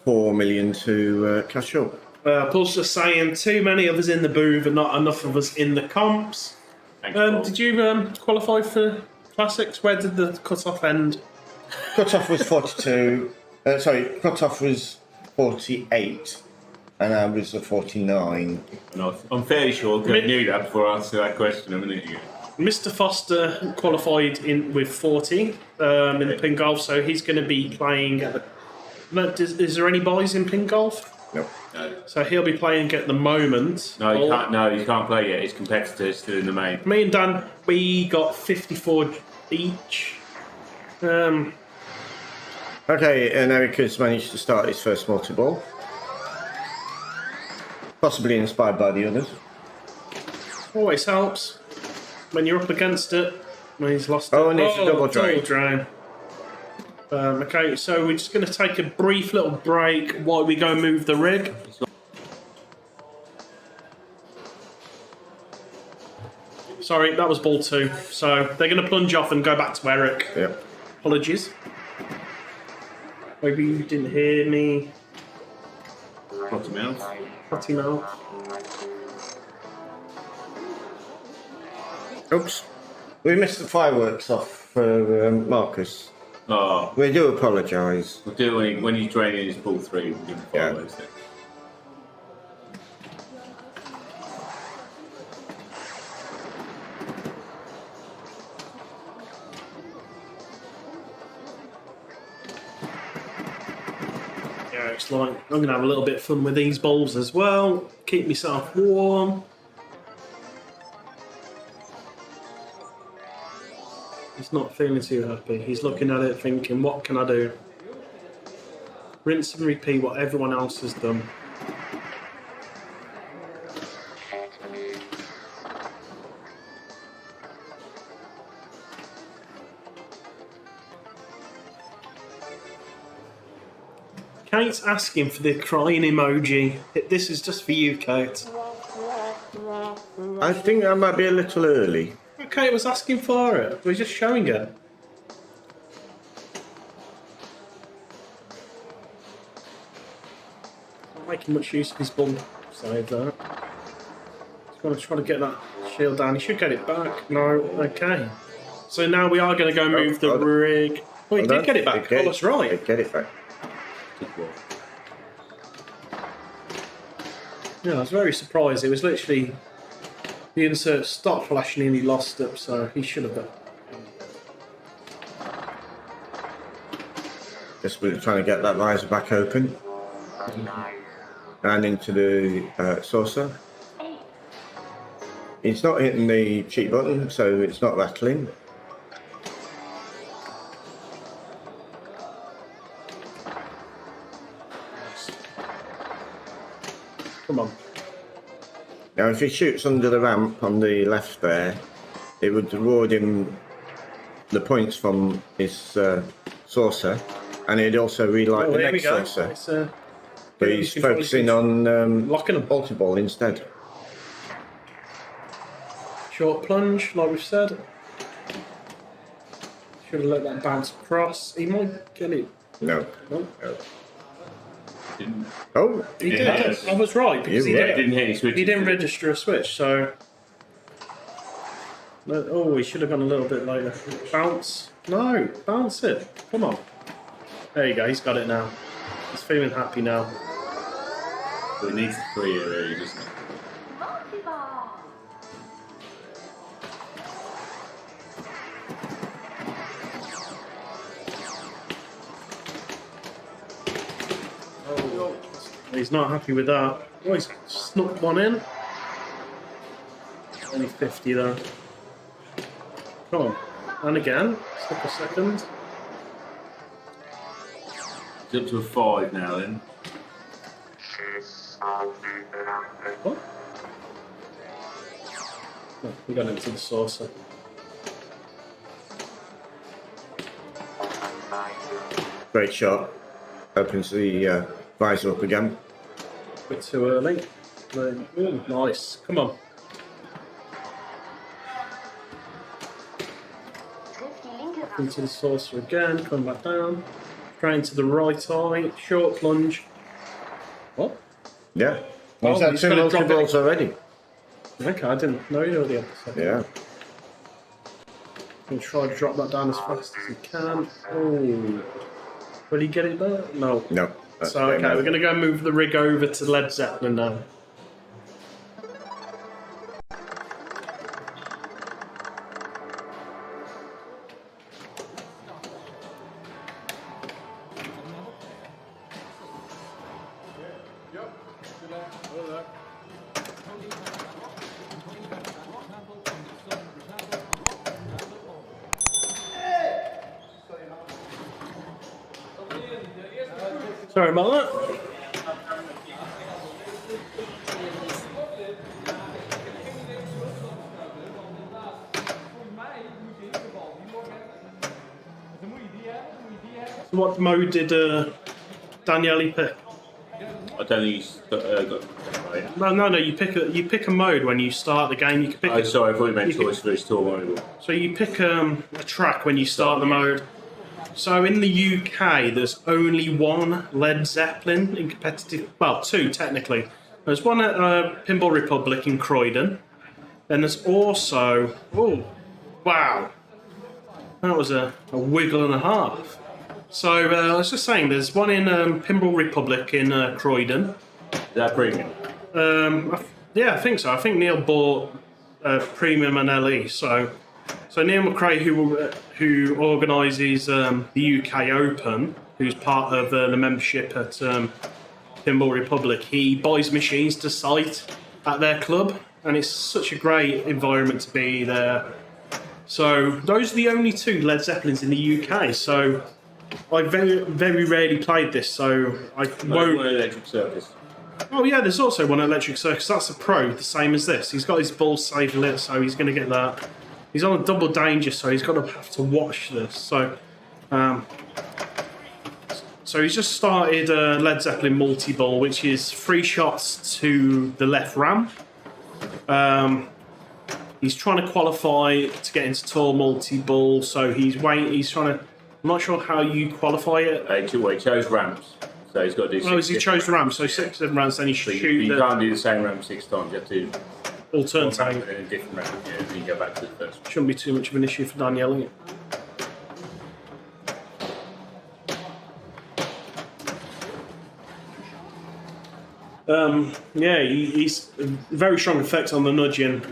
million to cash up. Pulls just saying too many of us in the booth and not enough of us in the comps. Thanks, Paul. Did you qualify for classics? Where did the cut-off end? Cut-off was 42. Cut-off was 48. And I was a 49. No, I'm fairly sure because I knew that before I answered that question a minute ago. Mr. Foster qualified with 40 in the Pingolf, so he's going to be playing at the... Is there any boys in Pingolf? No. No, So he'll be playing at the moment. no, you can't. No, you can't play yet. His competitor's still in the main. Me and Dan, we got 54 each. Okay, and Eric has managed to start his first multi-ball. Possibly inspired by the others. Always helps when you're up against it. When he's lost Oh, and it's a double drain. drain. Okay, so we're just going to take a brief little break while we go move the rig. Sorry, that was ball 2. So they're going to plunge off and go back to Eric. Yep. Apologies. Maybe you didn't hear me. Bottom out. Potty mouth. Oops. We missed the fireworks off for Markus. Oh, We do apologise. we'll do it when he's training his ball 3. We'll give him Yeah. fireworks then. Yeah, it's like, I'm going to have a little bit of fun with these balls as well. Keep myself warm. He's not feeling too happy. He's looking at it thinking, what can I do? Rinse and repeat what everyone else has done. Kate's asking for the crying emoji. This is just for you, Kate. I think that might be a little early. Kate was asking for it. We're just showing her. Not making much use of his ball. Save that. He's going to try to get that shield down. He should get it back. No. Okay. So now we are going to go move the rig. Oh, he did get it back. Oh, that's right. Get it back. Yeah, I was very surprised. It was literally the insert stopped flashing and he lost it, so he should have done. Just we're trying to get that riser back open. And into the saucer. It's not hitting the cheat button, so it's not rattling. Come on. Now, if he shoots under the ramp on the left there, it would reward him the points from his saucer, and he'd also relight the here we next go. saucer. But he's focusing on locking them. multi-ball instead. Short plunge, like we've said. Should have let that bounce across. He might get it. No. No. Didn't, Oh, He did. Yeah. I was right because You were right. didn't hit any switches. he didn't register a switch, so. Oh, he should have gone a little bit later. Bounce. No, bounce it. Come on. There you go, he's got it now. He's feeling happy now. So he needs to clear really, doesn't he? Oh, he's not happy with that. Oh, he's snuck one in. Only 50 though. Come on. And again. Stuck a second. It's up to a 5 now then. What? No, we got into the saucer. great shot. Opens the visor up again. A bit too early. Ooh, nice. Come on. Into the saucer again, coming back down. Straight to the right eye, short plunge. What? Yeah. Oh, He's had he's two gonna drop multi-balls it. already. Okay, I didn't know you already had the second. Yeah. Gonna try to drop that down as fast as he can. Oh. Will he get it back? No. No. That's So, okay, game we're going to go move the rig over to Led Zeppelin now. Sorry about that. So what mode did Daniele pick? I don't think he's got right. No. You pick a mode when you start the game. You can pick. Oh, sorry, I thought you meant you can- choice for his tour mode. So you pick a track when you start the mode. So in the UK, there's only one Led Zeppelin in competitive. Well, two technically. There's one at Pinball Republic in Croydon. Then there's also. Oh, wow! That was a wiggle and a half. So I was just saying, there's one in Pinball Republic in Croydon. Is that premium? Yeah, I think so. I think Neil bought Premium and LE. So Neil McRae, who organises the UK Open, who's part of the membership at Pinball Republic, he buys machines to site at their club, and it's such a great environment to be there. So those are the only two Led Zeppelins in the UK. So I very, very rarely played this, so I won't. One electric circus. Oh yeah, there's also one Electric Circus. That's a Pro, the same as this. He's got his balls safe lit, so he's going to get that. He's on a double danger, so he's got to have to watch this. So he's just started Led Zeppelin multi-ball, which is 3 shots to the left ramp. He's trying to qualify to get into tall multi-ball, so he's trying to. I'm not sure how you qualify it. He chose ramps, so he's got to do 6. Oh, he chose ramp, so 6 different rounds, then he So shoot you the can't do the same ramp 6 times. You have to alternate. one ramp and then a different ramp, yeah, and then you go back to the first one. Shouldn't be too much of an issue for Daniele. He's a very strong effect on the nudging.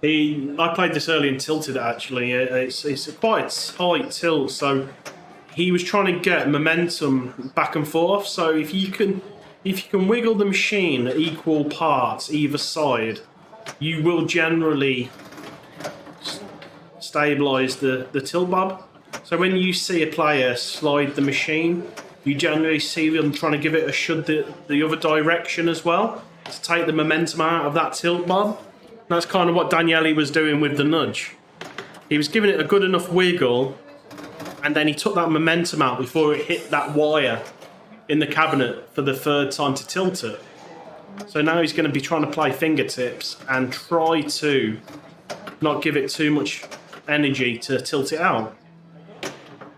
I played this early and tilted it actually. It's quite a tight tilt, so he was trying to get momentum back and forth. So if you can wiggle the machine at equal parts either side, you will generally stabilize the tilt bob. So when you see a player slide the machine, you generally see them trying to give it a shove the other direction as well to take the momentum out of that tilt bob. That's kind of what Daniele was doing with the nudge. He was giving it a good enough wiggle, and then he took that momentum out before it hit that wire in the cabinet for the third time to tilt it. So now he's going to be trying to play fingertips and try to not give it too much energy to tilt it out.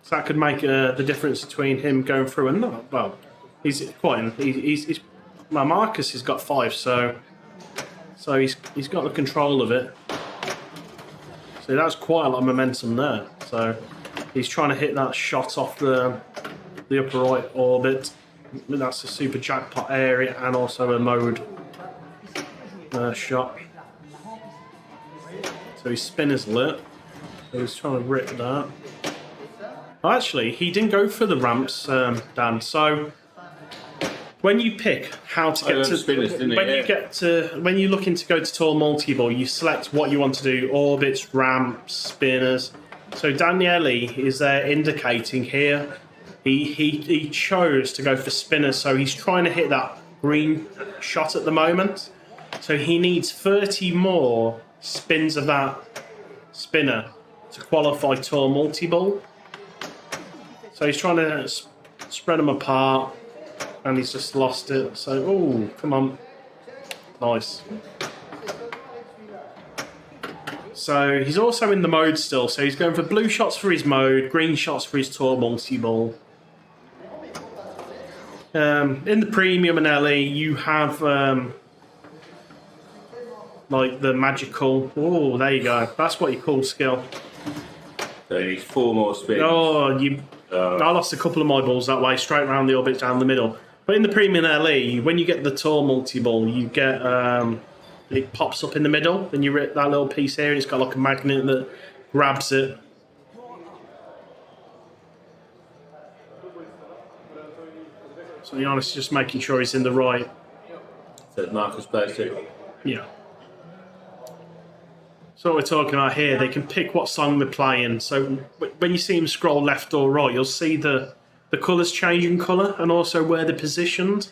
So that could make the difference between him going through and not. Well, he's quite. He's Markus has got 5, so he's got the control of it. So that's quite a lot of momentum there. So he's trying to hit that shot off the upper right orbit. That's a super jackpot area and also a mode shot. So his spinner's lit. So he's trying to rip that. Oh, actually, he didn't go for the ramps, Dan. So when you pick how to get to spinners, when you're looking to go to tall multi-ball, you select what you want to do: orbits, ramps, spinners. So Daniele is indicating here he chose to go for spinners, so he's trying to hit that green shot at the moment. So he needs 30 more spins of that spinner to qualify tall multi-ball. So he's trying to spread them apart, and he's just lost it. So, oh, come on. Nice. So he's also in the mode still. So he's going for blue shots for his mode, green shots for his tall multi-ball. In the premium and LE, you have like the magical. Oh, there you go. That's what you call skill. So he needs 4 more spins. Oh, I lost a couple of my balls that way, straight around the orbit down the middle. But in the premium LE, when you get the tall multi-ball, you get it pops up in the middle, and you rip that little piece here, and it's got like a magnet that grabs it. So Johannes is just making sure he's in the right. So Markus plays too. Yeah. So what we're talking about here, they can pick what song they're playing. So when you see them scroll left or right, you'll see the colours changing colour and also where they're positioned.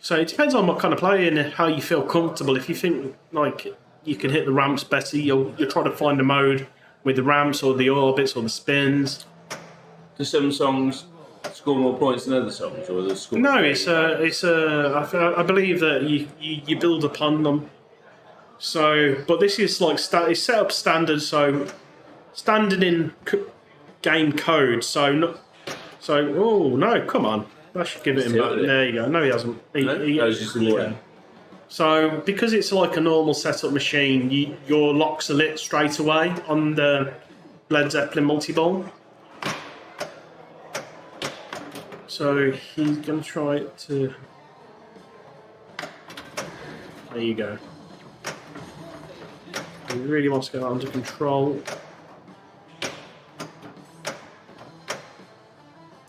So it depends on what kind of player and how you feel comfortable. If you think like you can hit the ramps better, you'll try to find a mode with the ramps or the orbits or the spins. Do some songs score more points than other songs, or the score? No, I believe that you build upon them. So, but this is like it's set up standard, so standard in game code. Oh no, come on! I should give it him back. There you go. No, he hasn't. So because it's like a normal setup machine, your locks are lit straight away on the Zeppelin multi-ball. So he's going to try to... There you go. He really wants to get that under control.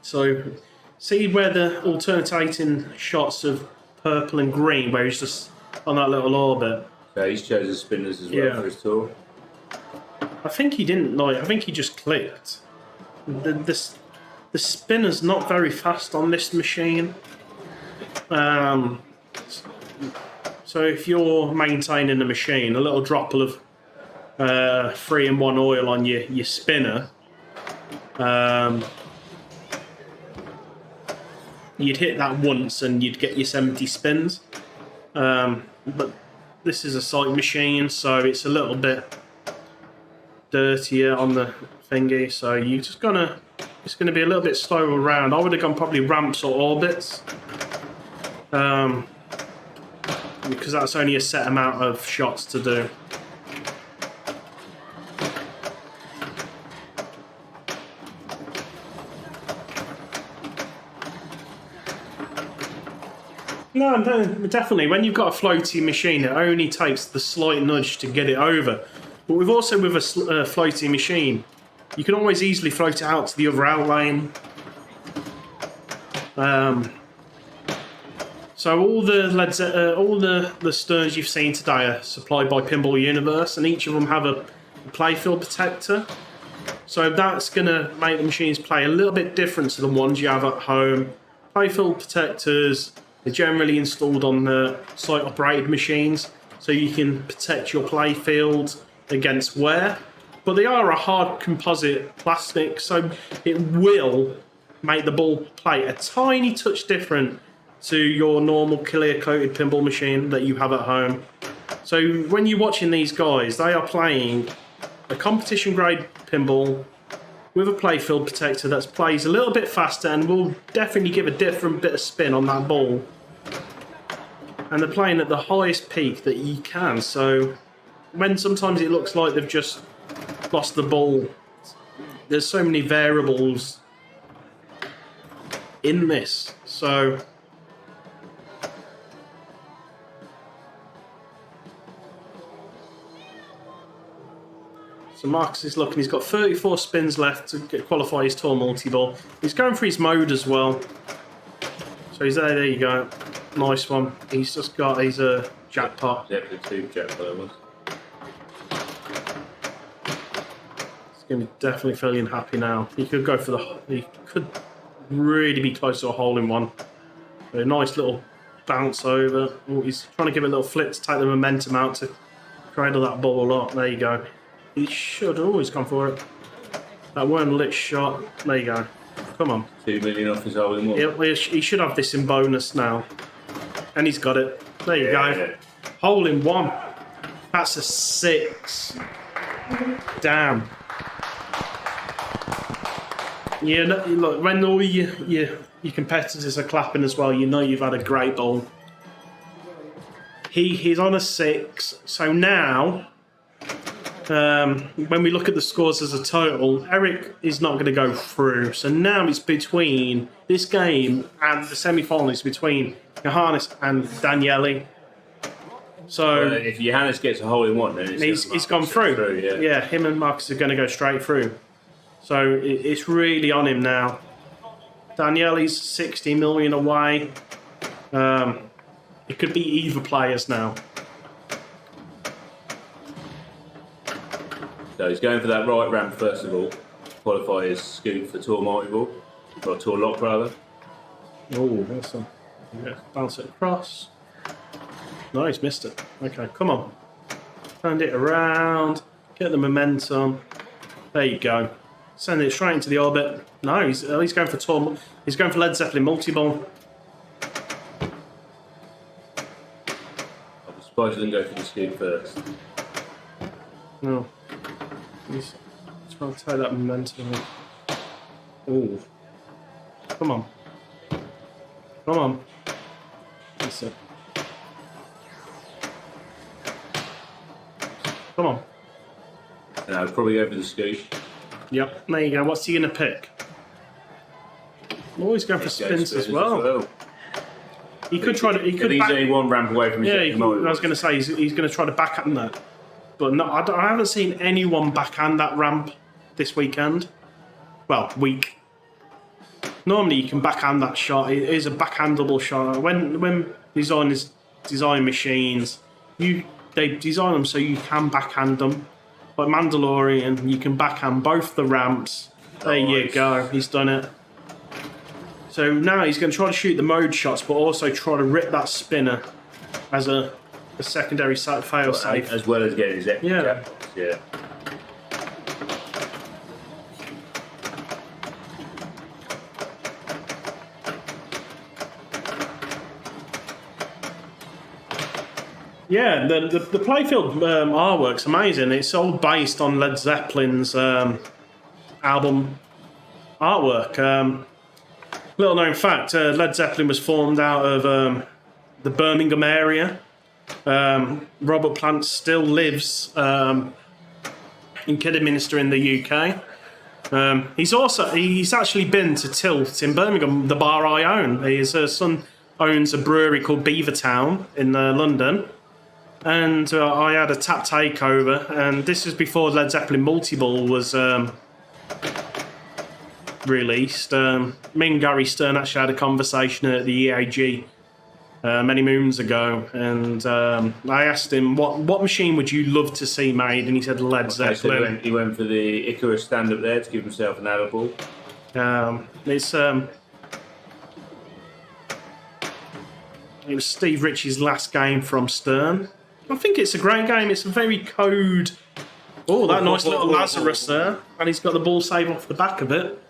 So see where the alternating shots of purple and green, where he's just on that little orbit. So he's chosen spinners as well for his tour. I think he didn't I think he just clicked. The spinner's not very fast on this machine. So if you're maintaining the machine, a little drop of 3-in-1 oil on your spinner, you'd hit that once and you'd get your 70 spins. But this is a sight machine, so it's a little bit dirtier on the thingy, so you just it's going to be a little bit slower around. I would have gone probably ramps or orbits, because that's only a set amount of shots to do. No, definitely. When you've got a floating machine, it only takes the slight nudge to get it over. But with a floating machine, you can always easily float it out to the other out lane, So all the sterns you've seen today are supplied by Pinball Universe, and each of them have a playfield protector. So that's going to make the machines play a little bit different to the ones you have at home. Playfield protectors are generally installed on the site-operated machines, so you can protect your playfield against wear. But they are a hard composite plastic, so it will make the ball play a tiny touch different to your normal clear-coated pinball machine that you have at home. So when you're watching these guys, they are playing a competition-grade pinball with a playfield protector that plays a little bit faster and will definitely give a different bit of spin on that ball. And they're playing at the highest peak that you can, so when sometimes it looks like they've just lost the ball, there's so many variables in this. So Markus is looking, he's got 34 spins left to qualify his tour multi-ball. He's going for his mode as well. So he's there you go. Nice one. He's just got his jackpot. Zeppelin 2 jackpot was. He's going to be definitely feeling happy now. He could go for he could really be close to a hole-in-one. A nice little bounce over. Oh, he's trying to give it a little flip to take the momentum out to cradle that ball up. There you go. He should have always gone for it. That weren't a lit shot. There you go. Come on. 2 million off his hole-in-one. He should have this in bonus now. And he's got it. There you go. Yeah. Hole-in-one. That's a 6. Damn. Yeah, look, when all your competitors are clapping as well, you know you've had a great ball. He's on a 6. So now, when we look at the scores as a total, Eric is not going to go through. So now it's between this game and the semi-final is between Johannes and Daniele. So if Johannes gets a hole-in-one, then he's gone through. Yeah, him and Markus are going to go straight through. So it's really on him now. Daniele's 60 million away. It could be either players now. So he's going for that right ramp first of all. Qualify his scoop for tour multi-ball. Or tour lock rather. Oh, that's some. Yeah, bounce it across. Nice, missed it. Okay, come on. Turn it around. Get the momentum. There you go. Send it straight into the orbit. No, he's going for tour. He's going for Led Zeppelin multi-ball. I'm surprised he didn't go for the scoop first. No. He's trying to take that momentum. Oh. Come on. Come on. That's it. Come on. No, probably go for the scoop. Yep, there you go. What's he going to pick? Always going for spins as well. He could try to. He could. He's only one ramp away from his. Yeah, I was going to say he's going to try to backhand that, but no, I haven't seen anyone backhand that ramp this weekend. Well, week. Normally you can backhand that shot. It is a backhandable shot. When designers design machines, they design them so you can backhand them. Like Mandalorian, you can backhand both the ramps. There you go. He's done it. So now he's going to try to shoot the mode shots, but also try to rip that spinner as a secondary fail safe. As well as getting his extra jackpots. Yeah. Yeah, the playfield artwork's amazing. It's all based on Led Zeppelin's album artwork. Little known fact, Led Zeppelin was formed out of the Birmingham area. Robert Plant still lives in Kidderminster in the UK. He's actually been to Tilt in Birmingham, the bar I own. His son owns a brewery called Beavertown in London. And I had a tap takeover, and this is before Led Zeppelin multi-ball was released. Me and Gary Stern actually had a conversation at the EAG many moons ago, and I asked him what machine would you love to see made, and he said Led Zeppelin. So he went for the Icarus stand up there to give himself an arrow ball. It was Steve Ritchie's last game from Stern. I think it's a great game. It's a very code. Oh, that nice little Lazarus there, and he's got the ball save off the back of it.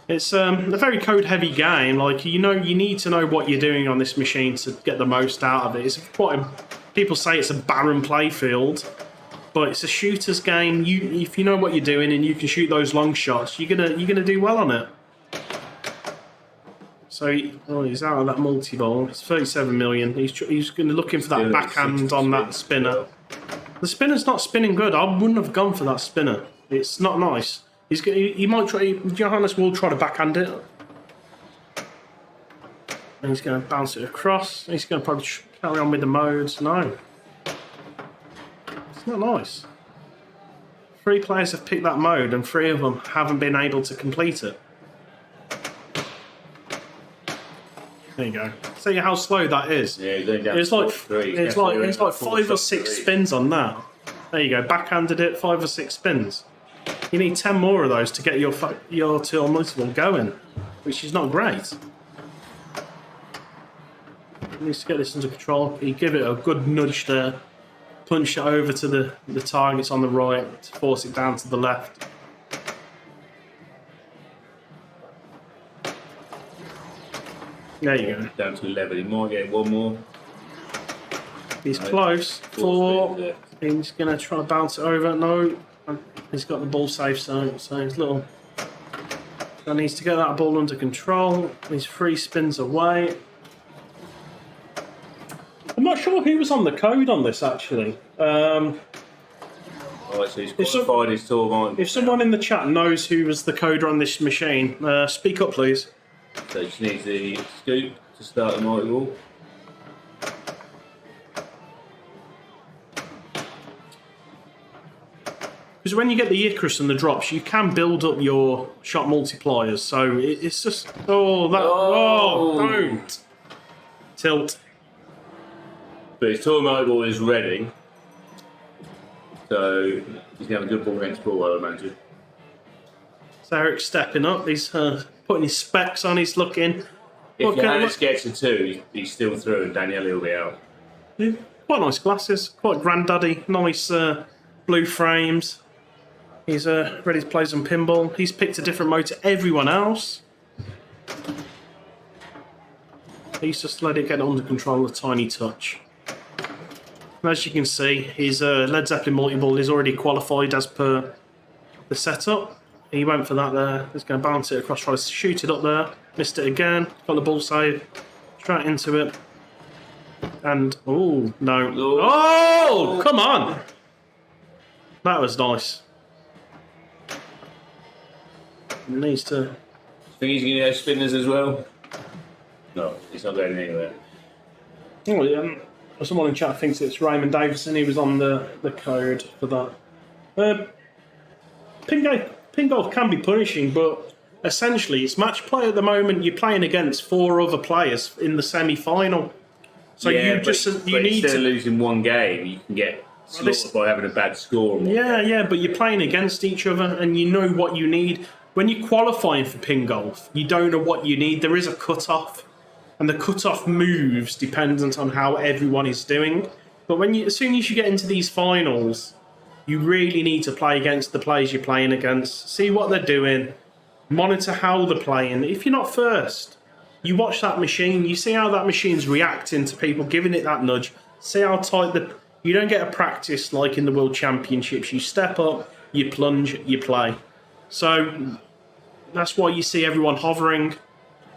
It's a very code-heavy game. Like, you need to know what you're doing on this machine to get the most out of it. It's people say it's a barren playfield, but it's a shooter's game. If you know what you're doing and you can shoot those long shots, you're gonna do well on it. So he's out of that multi-ball. It's 37 million. He's going to looking for that backhand on that spinner. The spinner's not spinning good. I wouldn't have gone for that spinner. It's not nice. He might try. Johannes will try to backhand it. And he's going to bounce it across. He's going to probably carry on with the modes. No. It's not nice. 3 players have picked that mode and 3 of them haven't been able to complete it. There you go. See how slow that is. Yeah, he's going down it's like 5 or 6 spins on that. There you go. Backhanded it, 5 or 6 spins. You need 10 more of those to get your tool multiple going, which is not great. He needs to get this under control. You give it a good nudge there. Punch it over to the targets on the right to force it down to the left. There you go. Down to 11. He might get one more. He's close. 4. He's going to try to bounce it over. No. He's got the ball safe, so he's little. He needs to get that ball under control. He's 3 spins away. I'm not sure who was on the code on this, actually. Alright, so he's qualified his tour. If someone in the chat knows who was the coder on this machine, speak up, please. So he just needs the scoop to start the mighty ball. Because when you get the Icarus and the drops, you can build up your shot multipliers. So it's just... don't! Tilt. But his tour mighty ball is ready. So he's going to have a good ball against ball, I imagine. So Eric's stepping up. He's putting his specs on. He's looking. If Johannes gets a 2, he's still through and Daniele will be out. Yeah, quite nice glasses. Quite granddaddy. Nice blue frames. He's ready to play some pinball. He's picked a different mode to everyone else. He's just let it get under control a tiny touch. And as you can see, his Led Zeppelin multi-ball is already qualified as per the setup. He went for that there. He's going to bounce it across, try to shoot it up there. Missed it again. Got the ball save. Straight into it. And, oh, no. Oh, come on. That was nice. He needs to... Think he's going to have spinners as well? No, he's not going anywhere. Oh, yeah. Someone in chat thinks it's Raymond Davison. He was on the code for that. Pingolf can be punishing, but essentially it's match play at the moment. You're playing against 4 other players in the semi-final. So yeah, you need instead to... of losing one game, you can get slaughtered by having a bad score. Yeah, but you're playing against each other and you know what you need. When you're qualifying for Pingolf, you don't know what you need. There is a cut-off, and the cut-off moves dependent on how everyone is doing. But as soon as you get into these finals, you really need to play against the players you're playing against. See what they're doing. Monitor how they're playing. If you're not first, you watch that machine. You see how that machine's reacting to people giving it that nudge. See how tight you don't get a practice like in the World Championships. You step up, you plunge, you play. So that's why you see everyone hovering.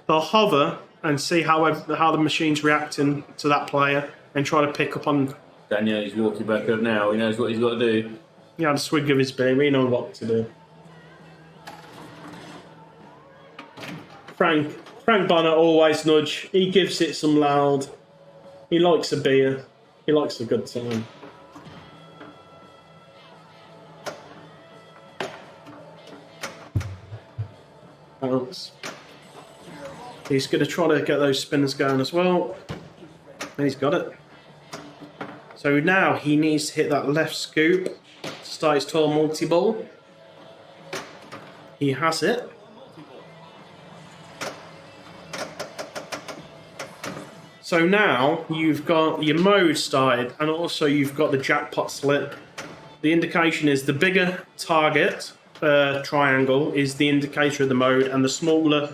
They'll hover and see how the machine's reacting to that player and try to pick up on... Daniele's walking back up now. He knows what he's got to do. He had a swig of his beer. We know what to do. Frank Bonner always nudge. He gives it some loud. He likes a beer. He likes a good time. That He's going to try to get those spinners going as well. And he's got it. So now he needs to hit that left scoop to start his tall multi-ball. He has it. So now you've got your mode started and also you've got the jackpot slip. The indication is the bigger target triangle is the indicator of the mode, and the smaller,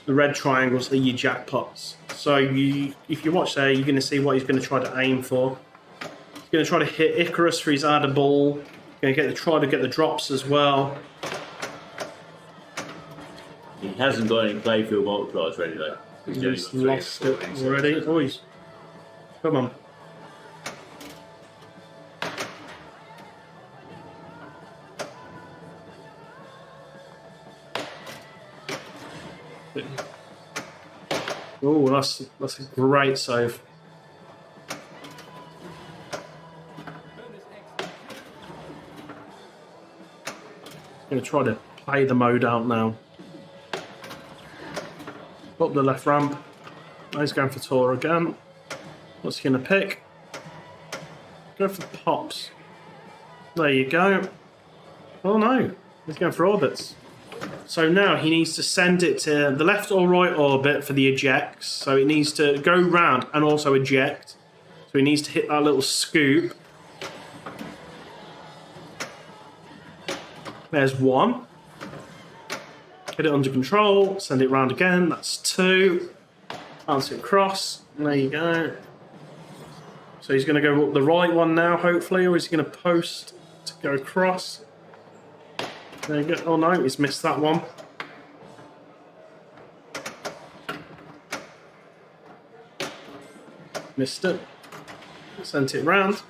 the red triangles are your jackpots. So if you watch there, you're going to see what he's going to try to aim for. He's going to try to hit Icarus for his adder ball. Going to try to get the drops as well. He hasn't got any playfield multipliers ready though. He's lost it already. Oh, come on. Oh, that's a great save. Going to try to play the mode out now. Up the left ramp. Now he's going for Tor again. What's he going to pick? Go for pops. There you go. Oh no, he's going for orbits. So now he needs to send it to the left or right orbit for the ejects. So it needs to go round and also eject. So he needs to hit that little scoop. There's one. Get it under control, send it round again, that's two. Bounce it across, there you go. So he's going to go up the right one now, hopefully, or is he going to post to go across? There you go. Oh no, he's missed that one. Missed it. Sent it round.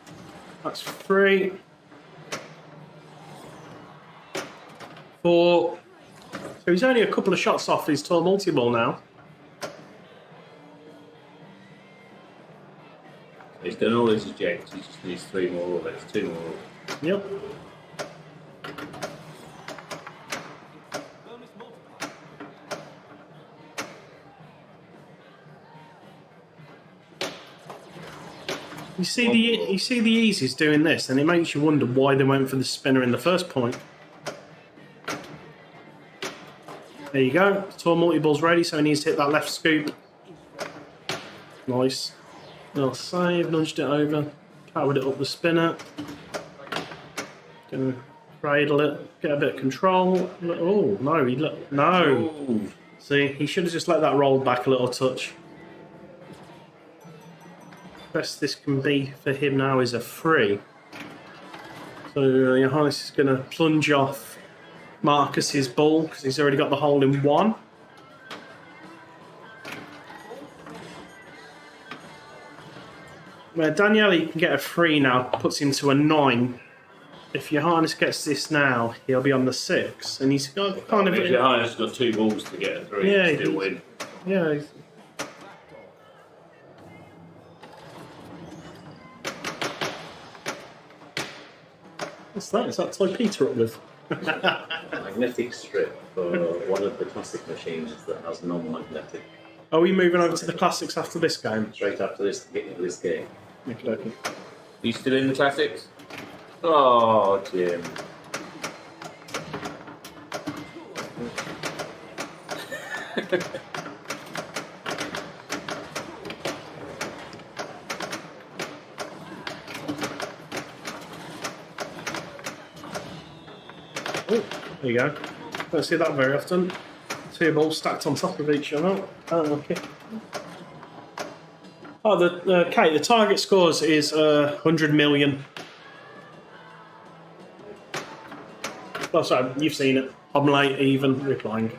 That's 3. 4. So he's only a couple of shots off his tall multi-ball now. He's done all his ejects, he just needs 3 more orbits, 2 more orbits. Yep. You see the easies doing this, and it makes you wonder why they went for the spinner in the first point. There you go. Tall multi-ball's ready, so he needs to hit that left scoop. Nice. Little save, nudged it over, powered it up the spinner. Gonna cradle it, get a bit of control. Oh no, no. Ooh. See, he should have just let that roll back a little touch. Best this can be for him now is a 3. So Johannes is going to plunge off Markus's ball because he's already got the hole in 1. Daniele can get a 3 now, puts him to a 9. If Johannes gets this now, he'll be on the 6, and he's got kind of. If Johannes has got 2 balls to get a 3, Yeah, he'll still win. Yeah. What's that? Is that toy Peter up with? Magnetic strip for one of the classic machines that has non-magnetic. Are we moving over to the classics after this game? Straight after this game. Okay. Are you still in the classics? Oh, Jim. Oh, there you go. Don't see that very often. 2 balls stacked on top of each other. Oh, okay. Oh, the target scores is 100 million. Oh, sorry, you've seen it. I'm late even replying.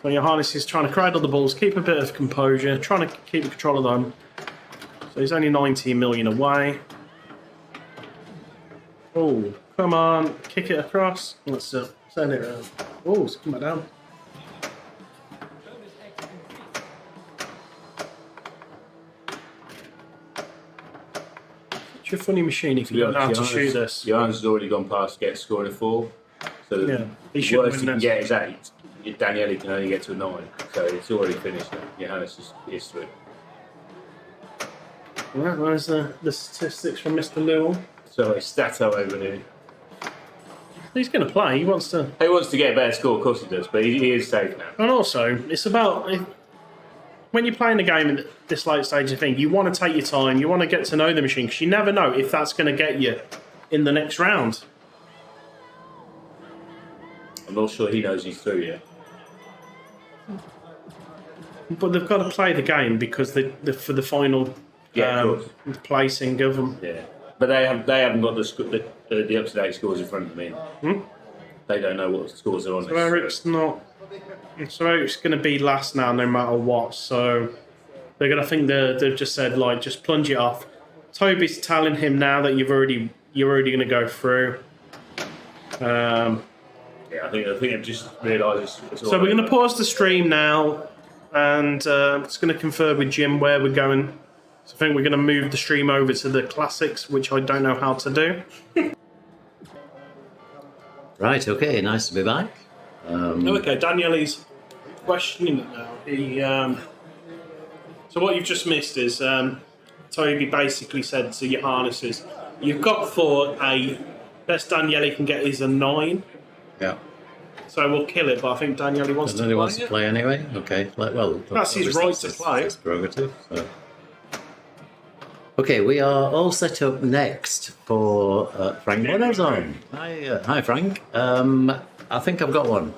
So Johannes is trying to cradle the balls, keep a bit of composure, trying to keep control of them. So he's only 19 million away. Oh, come on, kick it across. Let's send it around. Oh, it's come back down. Such a funny machine if you don't know how to shoot this. Johannes has already gone past get scoring a 4. So Yeah, he the should worst win you can this. get is 8. Daniele can only get to a 9, so it's already finished now. Johannes is through. Right, there's the statistics from Mr. Lewell. So it's Stato over here. He's going to play. He wants to. He wants to get a better score, of course he does, but he is safe now. And also, it's about when you're playing a game at this late stage of thing, you want to take your time. You want to get to know the machine because you never know if that's going to get you in the next round. I'm not sure he knows he's through yet. But they've got to play the game because for the final Yeah, of course. placing of them. Yeah, but they haven't got the up-to-date scores in front of me. They don't know what the scores are on So this. Eric's not. So Eric's going to be last now, no matter what. So they're going to think they've just said like just plunge it off. Toby's telling him now that you're already going to go through. Yeah, I think they've just realised it's all So we're going to pause the stream now, and it's going to confirm with Jim where we're going. So I think we're going to move the stream over to the classics, which I don't know how to do. Right, okay, nice to be back. Okay, Daniele's questioning it now. He, so what you've just missed is Toby basically said to Johannes is, you've got 4, best Daniele can get is a 9. Yeah. So we'll kill it, but I think Daniele wants to Nobody play wants to it. play anyway? Okay, well... That's his obviously right to it's play. His prerogative, so... Okay, we are all set up next for Frank Bonner's on. Hi, Frank. I think I've got one.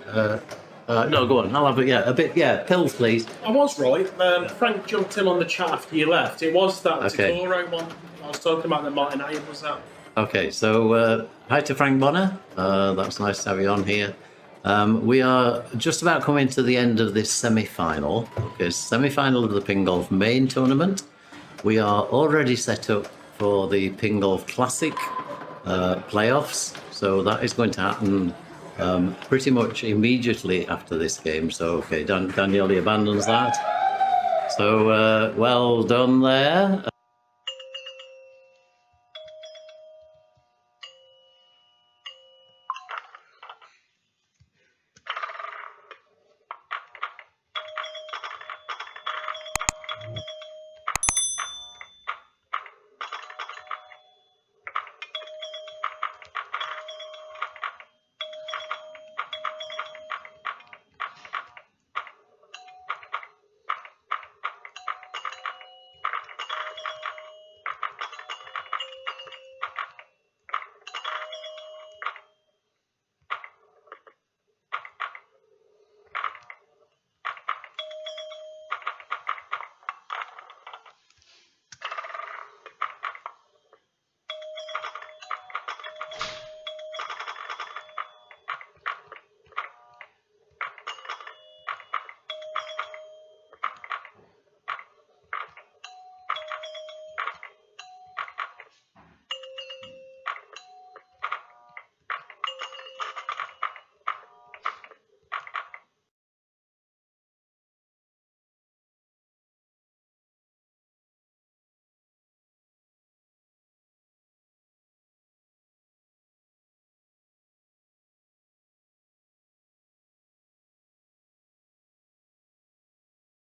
No, go on. I'll have a bit. Yeah, pills, please. I was right. Frank jumped in on the chat after you left. It was that Okay. Toro one I was talking about that Martin A was that. Okay, so hi to Frank Bonner. That's nice to have you on here. We are just about coming to the end of this semi-final. Okay, semi-final of the Pingolf main tournament. We are already set up for the Pingolf Classic playoffs, so that is going to happen pretty much immediately after this game. So, okay, Daniele abandons that. So, well done there.